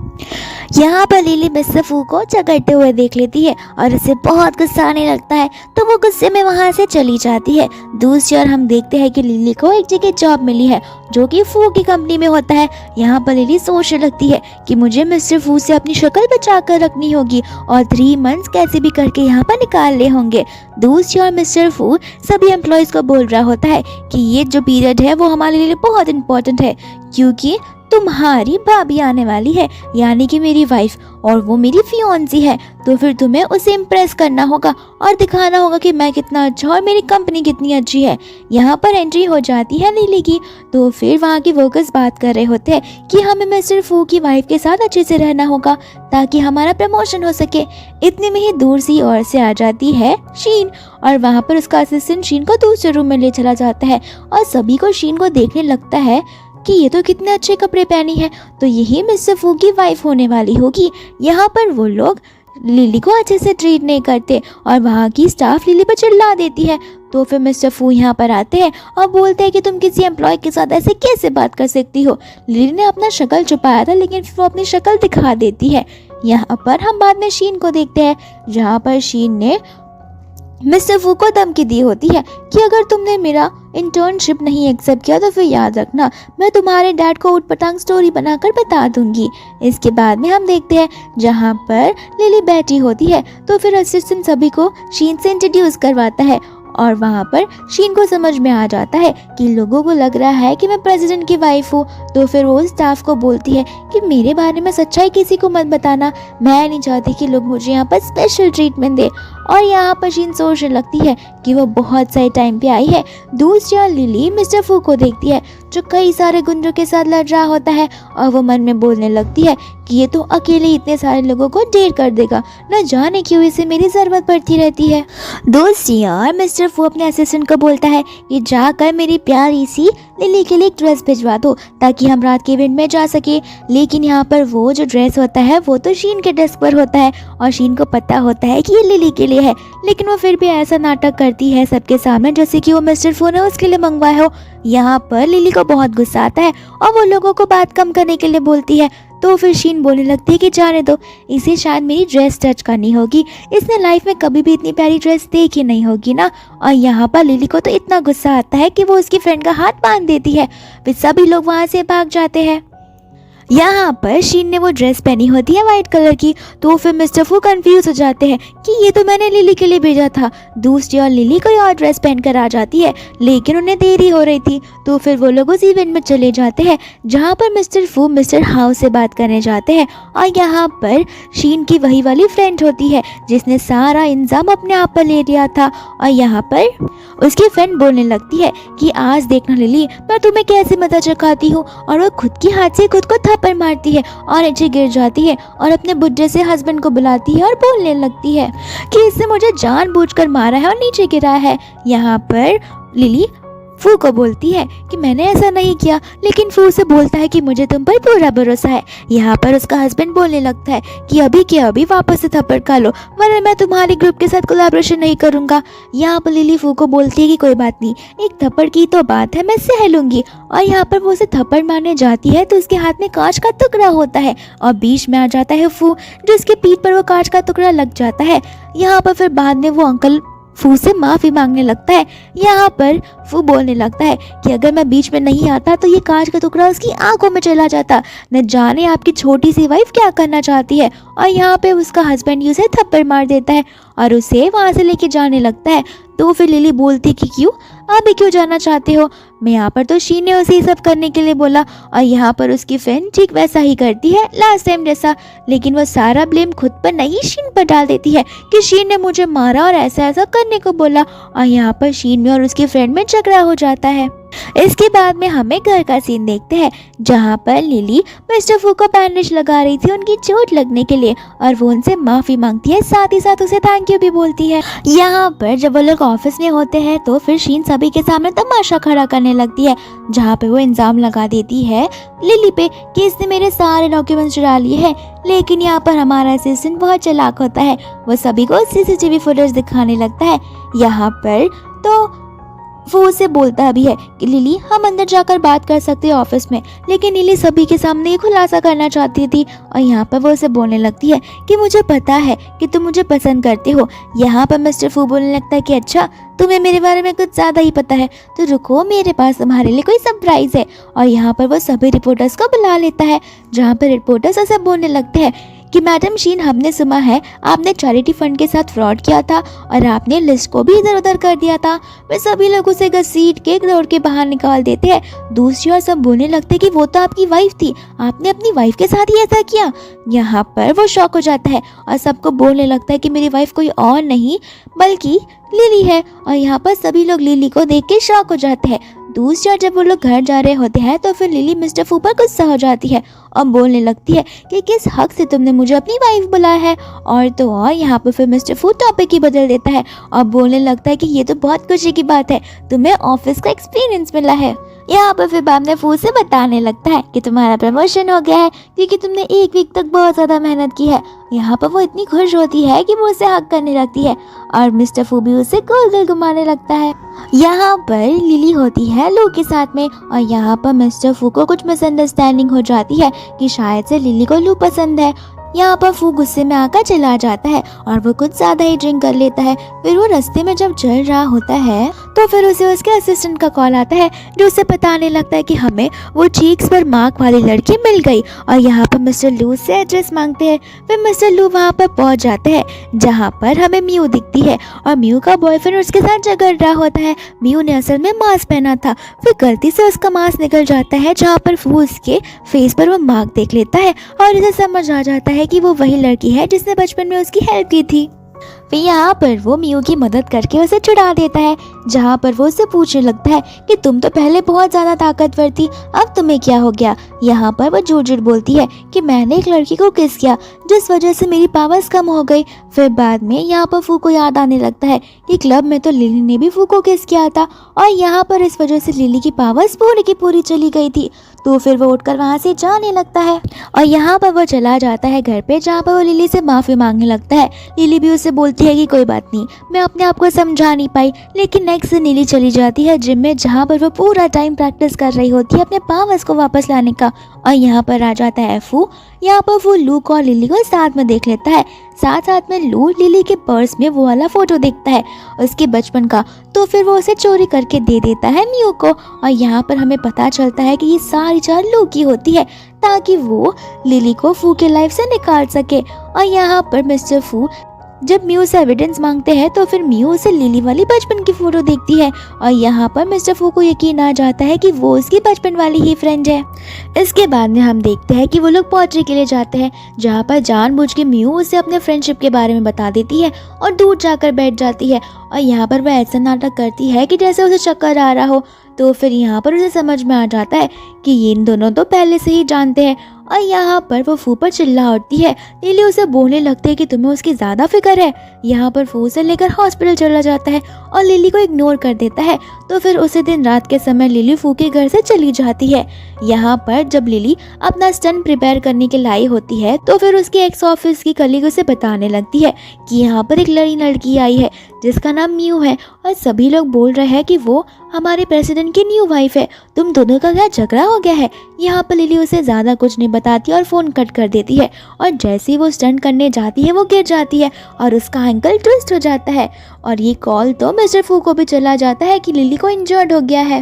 यहाँ पर लिली मिस्टर फू को झगड़ते हुए देख लेती है और उसे बहुत गुस्सा आने लगता है, तो वो गुस्से में वहाँ से चली जाती है। दूसरी ओर हम देखते हैं कि लिली को एक जगह जॉब मिली है जो कि फू की कंपनी में होता है। यहाँ पर लिली सोचने लगती है कि मुझे मिस्टर फू से अपनी शक्ल बचा कर रखनी होगी और 3 मंथ्स कैसे भी करके यहाँ पर निकालने होंगे। दूसरी ओर मिस्टर फू सभी एम्प्लॉयज को बोल रहा होता है कि ये जो पीरियड है वो हमारे लिए बहुत इंपॉर्टेंट है क्योंकि तुम्हारी भाभी आने वाली है, यानी कि मेरी वाइफ, और वो मेरी फियोंसी है, तो फिर तुम्हें उसे इम्प्रेस करना होगा और दिखाना होगा कि मैं कितना अच्छा और मेरी कंपनी कितनी अच्छी है। यहाँ पर एंट्री हो जाती है लिली की। तो फिर वहाँ के वर्कर्स बात कर रहे होते हैं कि हमें मिस्टर फू की वाइफ के साथ अच्छे से रहना होगा ताकि हमारा प्रमोशन हो सके। इतने में ही दूर सी ओर से आ जाती है शीन और वहाँ पर उसका असिस्टेंट शीन को दूसरे रूम में ले चला जाता है और सभी को शीन को देखने लगता है कि ये तो कितने अच्छे कपड़े पहनी है, तो यही मिस्टर फू की वाइफ होने वाली होगी। यहाँ पर वो लोग लिली को अच्छे से ट्रीट नहीं करते और वहाँ की स्टाफ लिली पर चिल्ला देती है। तो फिर मिस्टर फू यहाँ पर आते हैं और बोलते हैं कि तुम किसी एम्प्लॉय के साथ ऐसे कैसे बात कर सकती हो। लिली ने अपना शक्ल छुपाया था लेकिन फिर वो अपनी शक्ल दिखा देती है। यहाँ पर हम बाद में शीन को देखते हैं जहाँ पर शीन ने मिस्टर फू को धमकी दी होती है कि अगर तुमने मेरा इंटर्नशिप नहीं एक्सेप्ट किया तो फिर याद रखना मैं तुम्हारे डैड को उटपटांग स्टोरी बनाकर बता दूंगी। इसके बाद में हम देखते हैं जहाँ पर लिली बैठी होती है तो फिर असिस्टेंट सभी को शीन से इंट्रोड्यूस करवाता है और वहाँ पर शीन को समझ में आ जाता है कि लोगों को लग रहा है कि मैं प्रेसिडेंट की वाइफ हूँ। तो फिर वो स्टाफ को बोलती है कि मेरे बारे में सच्चाई किसी को मत बताना, मैं नहीं चाहती कि लोग मुझे यहाँ पर स्पेशल ट्रीटमेंट दे। और यहाँ पर शीन सोचने लगती है कि वो बहुत सही टाइम पे आई है। दूसरी ओर लिली मिस्टर फू को देखती है जो कई सारे गुंडों के साथ लड़ रहा होता है और वो मन में बोलने लगती है कि ये तो अकेले इतने सारे लोगों को ढेर कर देगा, न जाने क्यों इसे मेरी ज़रूरत पड़ती रहती है। दूसरी ओर मिस्टर फू अपने असिस्टेंट को बोलता है कि जाकर मेरी प्यारी सी लिली के लिए एक ड्रेस भिजवा दो ताकि हम रात के इवेंट में जा सके। लेकिन यहाँ पर वो जो ड्रेस होता है वो तो शीन के डेस्क पर होता है और शीन को पता होता है कि ये लिली के लिए है, लेकिन वो फिर भी ऐसा नाटक करती है सबके सामने जैसे कि वो मिस्टर फू ने उसके लिए मंगवाया हो। यहाँ पर लिली को बहुत गुस्सा आता है और वो लोगों को बात कम करने के लिए बोलती है। तो फिर शीन बोलने लगती है कि जाने दो, इसे शायद मेरी ड्रेस टच करनी होगी, इसने लाइफ में कभी भी इतनी प्यारी ड्रेस देखी नहीं होगी ना। और यहाँ पर लिली को तो इतना गुस्सा आता है कि वो उसकी फ्रेंड का हाथ बांध देती है। फिर सभी लोग वहाँ से भाग जाते हैं। यहाँ पर शीन ने वो ड्रेस पहनी होती है वाइट कलर की, तो फिर मिस्टर फू कंफ्यूज हो जाते हैं कि ये तो मैंने लिली के लिए भेजा था। दूसरी और लिली कोई और ड्रेस पहनकर आ जाती है, लेकिन उन्हें देरी हो रही थी, तो फिर वो लोग उस इवेंट में चले जाते हैं जहाँ पर मिस्टर फू मिस्टर हाउ से बात करने जाते हैं। और यहाँ पर शीन की वही वाली फ्रेंड होती है जिसने सारा इंतजाम अपने आप पर ले लिया था। और यहाँ पर उसकी फ्रेंड बोलने लगती है कि आज देखना लिली, मैं तुम्हें कैसे मजा चखाती हूँ। और वो खुद के हाथ से खुद को थप्पड़ मारती है और नीचे गिर जाती है और अपने बुड्ढे से हस्बैंड को बुलाती है और बोलने लगती है कि इसने मुझे जानबूझकर मारा है और नीचे गिरा है। यहाँ पर लिली फू को बोलती है कि मैंने ऐसा नहीं किया, लेकिन फू से बोलता है कि मुझे तुम पर पूरा भरोसा है। यहाँ पर उसका हस्बैंड बोलने लगता है कि अभी के अभी वापस से थप्पड़ खा लो, वरना मैं तुम्हारे ग्रुप के साथ कोलैबोरेशन नहीं करूँगा। यहाँ पर लिली फू को बोलती है कि कोई बात नहीं, एक थप्पड़ की तो बात है, मैं सह लूँगी। और यहाँ पर वो उसे थप्पड़ मारने जाती है तो उसके हाथ में कांच का टुकड़ा होता है और बीच में आ जाता है फू, जिसके पीठ पर वो कांच का टुकड़ा लग जाता है। यहाँ पर फिर बाद में वो अंकल फू से माफ़ी मांगने लगता है। यहाँ पर फू बोलने लगता है कि अगर मैं बीच में नहीं आता तो ये कांच का टुकड़ा उसकी आंखों में चला जाता, न जाने आपकी छोटी सी वाइफ क्या करना चाहती है। और यहाँ पे उसका हस्बैंड उसे थप्पड़ मार देता है और उसे वहाँ से लेके जाने लगता है। तो फिर लिली बोलती कि क्यों, अभी क्यों जाना चाहते हो? मैं यहाँ पर तो शीन ने उसे ये सब करने के लिए बोला। और यहाँ पर उसकी फ्रेंड ठीक वैसा ही करती है लास्ट टाइम जैसा, लेकिन वो सारा ब्लेम खुद पर नहीं शीन पर डाल देती है कि शीन ने मुझे मारा और ऐसा ऐसा करने को बोला। और यहाँ पर शीन में और उसकी फ्रेंड में झगड़ा हो जाता है। इसके बाद में हमें घर का सीन देखते हैं जहाँ पर लिली मिस्टर फू को बैंडेज लगा रही थी उनकी चोट लगने के लिए, और वो उनसे माफ़ी मांगती है, साथ ही साथ उसे थैंक यू भी बोलती है। यहाँ पर जब वो लोग ऑफिस में होते हैं तो फिर शीन सभी के सामने तमाशा खड़ा करने लगती है, जहाँ पे वो इल्ज़ाम लगा देती है लिली पे कि इसने मेरे सारे डॉक्यूमेंट्स चुरा लिए हैं। लेकिन यहाँ पर हमारा असिस्टेंट बहुत चालाक होता है, वो सभी को सीसीटीवी फुटेज दिखाने लगता है। यहाँ पर तो वो उसे बोलता भी है कि लिली, हम अंदर जाकर बात कर सकते हैं ऑफिस में, लेकिन लिली सभी के सामने ये खुलासा करना चाहती थी। और यहाँ पर वो उसे बोलने लगती है कि मुझे पता है कि तुम मुझे पसंद करते हो। यहाँ पर मिस्टर फू बोलने लगता है कि अच्छा, तुम्हें मेरे बारे में कुछ ज़्यादा ही पता है, तो रुको, मेरे पास तुम्हारे लिए कोई सरप्राइज़ है। और यहाँ पर वो सभी रिपोर्टर्स को बुला लेता है, जहाँ पर रिपोर्टर्स ऐसा बोलने लगते हैं कि मैडम शीन, हमने सुना है आपने चैरिटी फंड के साथ फ्रॉड किया था और आपने लिस्ट को भी इधर उधर कर दिया था। वे सभी लोग उसे घसीट के दौड़ के बाहर निकाल देते हैं। दूसरी ओर सब बोलने लगते हैं कि वो तो आपकी वाइफ थी, आपने अपनी वाइफ के साथ ही ऐसा किया। यहाँ पर वो शॉक हो जाता है और सबको बोलने लगता है कि मेरी वाइफ कोई और नहीं बल्कि लिली है। और यहाँ पर सभी लोग लिली को देख के शॉक हो जाते हैं। दूसरी ओर जब वो लोग घर जा रहे होते हैं तो फिर लिली मिस्टर फू पर गुस्सा हो जाती है और बोलने लगती है कि किस हक से तुमने मुझे अपनी वाइफ बुलाया है। और तो और यहाँ पर फिर मिस्टर फू टॉपिक ही बदल देता है और बोलने लगता है कि ये तो बहुत खुशी की बात है, तुम्हें ऑफिस का एक्सपीरियंस मिला है। यहाँ पर फिर बाद में फू से बताने लगता है कि तुम्हारा प्रमोशन हो गया है क्योंकि तुमने एक वीक तक बहुत ज़्यादा मेहनत की है। यहाँ पर वो इतनी खुश होती है कि वो उसे हक करने लगती है और मिस्टर फू भी उसे गोल गोल घुमाने लगता है। यहाँ पर लिली होती है लू के साथ में और यहाँ पर मिस्टर फू को कुछ मिसअंडरस्टैंडिंग हो जाती है कि शायद से लिली को लू पसंद है। यहाँ पर फू गुस्से में आकर चला जाता है और वो कुछ ज़्यादा ही ड्रिंक कर लेता है। फिर वो रास्ते में जब चल रहा होता है तो फिर उसे उसके असिस्टेंट का कॉल आता है जो उसे बताने लगता है कि हमें वो चीक्स पर मार्क वाली लड़की मिल गई। और यहाँ पर मिस्टर लू से एड्रेस मांगते हैं। फिर मिस्टर लू वहाँ पर पहुँच जाते हैं जहाँ पर हमें म्यू दिखती है और म्यू का बॉयफ्रेंड उसके साथ झगड़ रहा होता है। म्यू ने असल में मास्क पहना था, फिर गलती से उसका मास्क निकल जाता है जहाँ पर फू उसके फेस पर वो मार्क देख लेता है और इसे समझ आ जाता है कि वो वही लड़की है जिसने बचपन में उसकी हेल्प की थी। फिर यहाँ पर वो म्यू की मदद करके उसे छुड़ा देता है, जहाँ पर वो उससे पूछने लगता है कि तुम तो पहले बहुत ज़्यादा ताकतवर थी, अब तुम्हें क्या हो गया। यहाँ पर वो झूठ झूठ बोलती है कि मैंने एक लड़की को किस किया जिस वजह से मेरी पावर्स कम हो गई। फिर बाद में यहाँ पर फू को याद आने लगता है कि क्लब में तो लिली ने भी फू को किस किया था और यहाँ पर इस वजह से लिली की पावर्स पूरी की पूरी चली गई थी। तो फिर वो उठकर वहाँ से जाने लगता है और यहाँ पर वो चला जाता है घर पे, जहाँ पर वो लिली से माफ़ी मांगने लगता है। लिली भी उससे बोलती है कि कोई बात नहीं, मैं अपने आप को समझा नहीं पाई। लेकिन नेक्स्ट दिन लिली चली जाती है जिम में, जहाँ पर वो पूरा टाइम प्रैक्टिस कर रही होती है अपने पावर्स को वापस लाने का। और यहाँ पर आ जाता है फू। यहाँ पर वो लू को और लिली को साथ में देख लेता है, साथ साथ में लू लिली के पर्स में वो वाला फोटो देखता है उसके बचपन का, तो फिर वो उसे चोरी करके दे देता है म्यू को। और यहाँ पर हमें पता चलता है कि ये सारी चाल लू की होती है ताकि वो लिली को फू के लाइफ से निकाल सके। और यहाँ पर मिस्टर फू जब म्यू से एविडेंस मांगते हैं तो फिर म्यू उसे लिली वाली बचपन की फोटो देखती है और यहाँ पर मिस्टर फू को यकीन आ जाता है कि वो उसकी बचपन वाली ही फ्रेंड है। इसके बाद में हम देखते हैं कि वो लोग पोएट्री के लिए जाते हैं जहाँ पर जानबूझ के म्यू उसे अपने फ्रेंडशिप के बारे में बता देती है और दूर जाकर बैठ जाती है। और यहाँ पर वह ऐसा नाटक करती है कि जैसे उसे चक्कर आ रहा हो, तो फिर यहाँ पर उसे समझ में आ जाता है कि ये इन दोनों तो पहले से ही जानते हैं। और यहाँ पर वो फू पर चिल्ला उठती है। लिली उसे बोलने लगती है कि तुम्हें उसकी ज़्यादा फिक्र है। यहाँ पर फू उसे लेकर हॉस्पिटल चला जाता है और लिली को इग्नोर कर देता है। तो फिर उसी दिन रात के समय लिली फू के घर से चली जाती है। यहाँ पर जब लिली अपना स्टंट प्रिपेयर करने के लाई होती है तो फिर उसकी एक्स ऑफिस की कलीग उसे बताने लगती है कि यहाँ पर एक लड़की आई है जिसका नाम म्यू है और सभी लोग बोल रहे हैं कि वो हमारे प्रेसिडेंट की न्यू वाइफ है। तुम दोनों का क्या झगड़ा हो गया है? यहाँ पर लिली उसे ज़्यादा कुछ नहीं बताती और फ़ोन कट कर देती है। और जैसे ही वो स्टंट करने जाती है वो गिर जाती है और उसका एंकल ट्विस्ट हो जाता है। और ये कॉल तो मिस्टर फू को भी चला जाता है कि लिली को इंजर्ड हो गया है।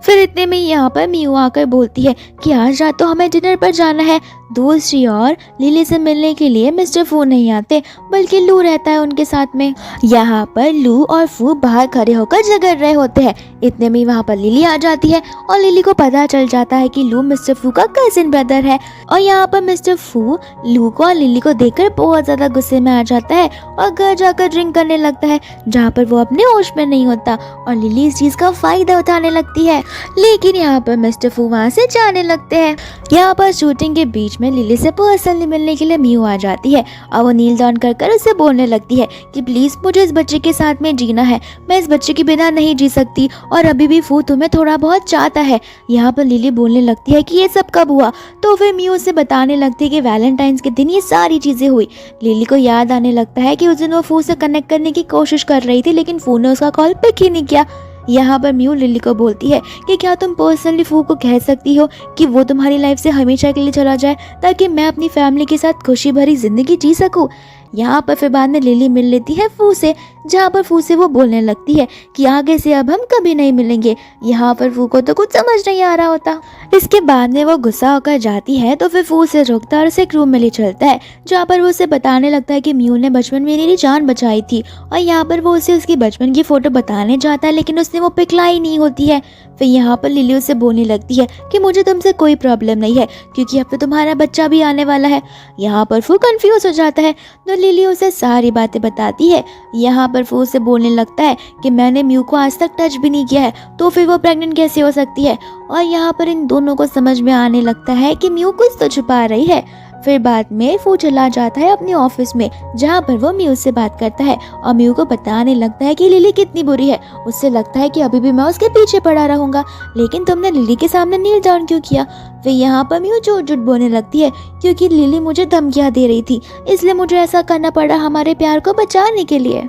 फिर इतने में यहाँ पर म्यू आकर बोलती है कि आज रात तो हमें डिनर पर जाना है। दूसरी ओर लिली से मिलने के लिए मिस्टर फू नहीं आते बल्कि लू रहता है उनके साथ में। यहाँ पर लू और फू बाहर खड़े होकर झगड़ रहे होते हैं। इतने में वहाँ पर लिली आ जाती है और लिली को पता चल जाता है कि लू मिस्टर फू का कजिन ब्रदर है। और यहाँ पर मिस्टर फू लू को और लिली को देखकर बहुत ज्यादा गुस्से में आ जाता है और घर जाकर ड्रिंक करने लगता है जहाँ पर वो अपने होश में नहीं होता। और लिली इस चीज का फायदा उठाने लगती है, लेकिन यहाँ पर मिस्टर फू वहाँ से जाने लगते हैं। यहाँ पर शूटिंग के बीच में लिली से पर्सनली मिलने के लिए म्यू आ जाती है और वो नील डाउन कर उसे बोलने लगती है कि प्लीज मुझे इस बच्चे के साथ में जीना है, मैं इस बच्चे के बिना नहीं जी सकती और अभी भी फू तुम्हें थोड़ा बहुत चाहता है। यहाँ पर लिली बोलने लगती है कि ये सब कब हुआ? तो फिर म्यू उसे बताने लगती है कि वैलेंटाइंस के दिन ये सारी चीजें हुई। लिली को याद आने लगता है कि उस दिन वो फू से कनेक्ट करने की कोशिश कर रही थी लेकिन फू ने उसका कॉल पिक ही नहीं किया। यहाँ पर म्यू लिली को बोलती है कि क्या तुम पर्सनली फू को कह सकती हो कि वो तुम्हारी लाइफ से हमेशा के लिए चला जाए ताकि मैं अपनी फैमिली के साथ खुशी भरी जिंदगी जी सकूं। यहाँ पर फिर बाद में लिली मिल लेती है फू से, जहाँ पर फू से वो बोलने लगती है कि आगे से अब हम कभी नहीं मिलेंगे। यहाँ पर फू को तो कुछ समझ नहीं आ रहा होता। इसके बाद में वो गुस्सा होकर जाती है तो फिर फू उसे रोकता है और उसे एक रूम में ले चलता है जहाँ पर वो उसे बताने लगता है कि म्यू ने बचपन में मेरी जान बचाई थी। और यहाँ पर वो उसे उसकी बचपन की फोटो बताने जाता है लेकिन उसने वो पिक लाई नहीं होती है। फिर यहाँ पर लिली उसे बोलने लगती है कि मुझे तुमसे कोई प्रॉब्लम नहीं है क्योंकि अब तो तुम्हारा बच्चा भी आने वाला है। यहाँ पर फू कंफ्यूज हो जाता है तो लिली उसे सारी बातें बताती है। यहाँ पर फू उसे बोलने लगता है कि मैंने म्यू को आज तक टच भी नहीं किया है तो फिर वो प्रेग्नेंट कैसे हो सकती है। और यहाँ पर इन दोनों को समझ में आने लगता है कि म्यू कुछ तो छुपा रही है। फिर बाद में फू चला जाता है अपने ऑफिस में जहाँ पर वो म्यू से बात करता है और म्यू को बताने लगता है कि लिली कितनी बुरी है। उससे लगता है कि अभी भी मैं उसके पीछे पड़ा रहूंगा, लेकिन तुमने लिली के सामने नील डाउन क्यों किया? फिर यहाँ पर म्यू झूठ झूठ बोलने लगती है क्योंकि लिली मुझे धमकियाँ दे रही थी इसलिए मुझे ऐसा करना पड़ा हमारे प्यार को बचाने के लिए।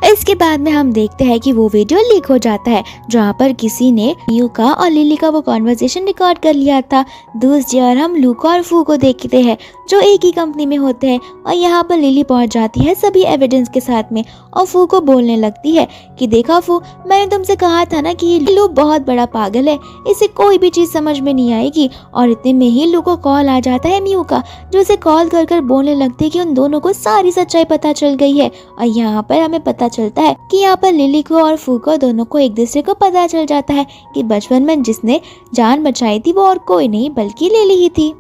इसके बाद में हम देखते हैं कि वो वीडियो लीक हो जाता है जहाँ पर किसी ने म्यू का और लिली का वो कॉन्वर्सेशन रिकॉर्ड कर लिया था। दूसरी ओर हम लूका और फू को देखते हैं जो एक ही कंपनी में होते हैं और यहाँ पर लिली पहुँच जाती है सभी एविडेंस के साथ में और फू को बोलने लगती है कि देखा फू, मैंने तुमसे कहा था ना कि ये लू बहुत बड़ा पागल है, इसे कोई भी चीज़ समझ में नहीं आएगी। और इतने में ही लू को कॉल आ जाता है म्यू का जो उसे कॉल कर बोलने लगती है कि उन दोनों को सारी सच्चाई पता चल गई है। और यहाँ पर हमें पता चलता है कि यहाँ पर लिली को और फू को दोनों को एक दूसरे को पता चल जाता है कि बचपन में जिसने जान बचाई थी वो और कोई नहीं बल्कि लिली ही थी।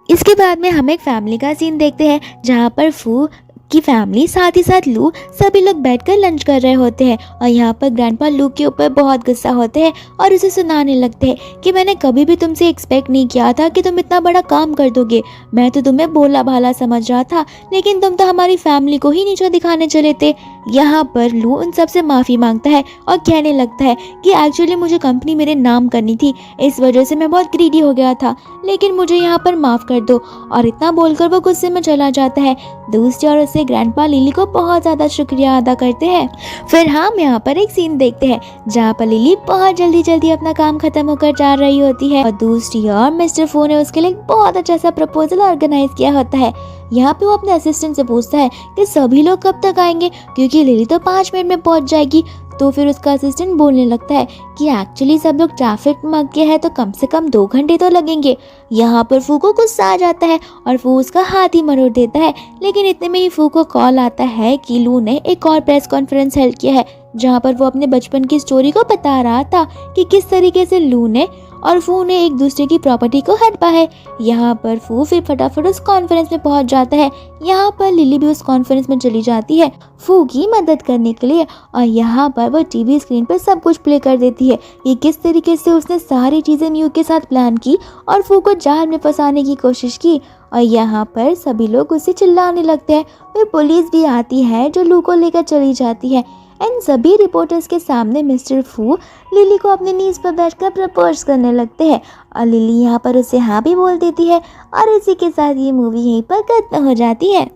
इसके बाद में हम एक फैमिली का सीन देखते हैं जहाँ पर फू की फैमिली साथ ही साथ लू सभी लोग बैठकर लंच कर रहे होते हैं और यहाँ पर ग्रैंडपा लू के ऊपर बहुत गुस्सा होते हैं और उसे सुनाने लगते हैं कि मैंने कभी भी तुमसे एक्सपेक्ट नहीं किया था कि तुम इतना बड़ा काम कर दोगे। मैं तो तुम्हें भोला भाला समझ रहा था लेकिन तुम तो हमारी फैमिली को ही नीचा दिखाने चले थे। यहाँ पर लू उन सबसे माफ़ी मांगता है और कहने लगता है कि एक्चुअली मुझे कंपनी मेरे नाम करनी थी, इस वजह से मैं बहुत ग्रीडी हो गया था, लेकिन मुझे यहाँ पर माफ़ कर दो। और इतना बोलकर वो गुस्से में चला जाता है। दूसरी ओर से ग्रैंडपा लिली को बहुत ज़्यादा शुक्रिया अदा करते हैं। फिर हम यहाँ पर एक सीन देखते हैं जहाँ पर लिली बहुत जल्दी अपना काम खत्म होकर जा रही होती है और दूसरी ओर मिस्टर फू ने उसके लिए एक बहुत अच्छा सा प्रपोजल ऑर्गेनाइज किया होता है। यहाँ पे वो अपने असिस्टेंट से पूछता है कि सभी लोग कब तक आएंगे, क्योंकि लिली तो 5 मिनट में पहुँच जाएगी। तो फिर उसका असिस्टेंट बोलने लगता है कि एक्चुअली सब लोग ट्रैफिक में अटके हैं तो कम से कम 2 घंटे तो लगेंगे। यहाँ पर फू को गुस्सा आ जाता है और फू उसका हाथ ही मरोड़ देता है। लेकिन इतने में ही फू को कॉल आता है कि लू ने एक और प्रेस कॉन्फ्रेंस हेल्ड किया है, जहाँ पर वो अपने बचपन की स्टोरी को बता रहा था कि किस तरीके से लू ने और फू ने एक दूसरे की प्रॉपर्टी को हड़पा है। यहाँ पर फू फिर फटाफट उस कॉन्फ्रेंस में पहुंच जाता है। यहाँ पर लिली भी उस कॉन्फ्रेंस में चली जाती है फू की मदद करने के लिए और यहाँ पर वो टीवी स्क्रीन पर सब कुछ प्ले कर देती है कि किस तरीके से उसने सारी चीज़ें म्यू के साथ प्लान की और फू को जाल में फंसाने की कोशिश की। और यहाँ पर सभी लोग उसे चिल्लाने लगते हैं। फिर पुलिस भी आती है जो लू को लेकर चली जाती है। इन सभी रिपोर्टर्स के सामने मिस्टर फू लिली को अपने नीज पर बैठकर प्रपोज करने लगते हैं और लिली यहाँ पर उसे हाँ भी बोल देती है और इसी के साथ ये मूवी यहीं पर खत्म हो जाती है।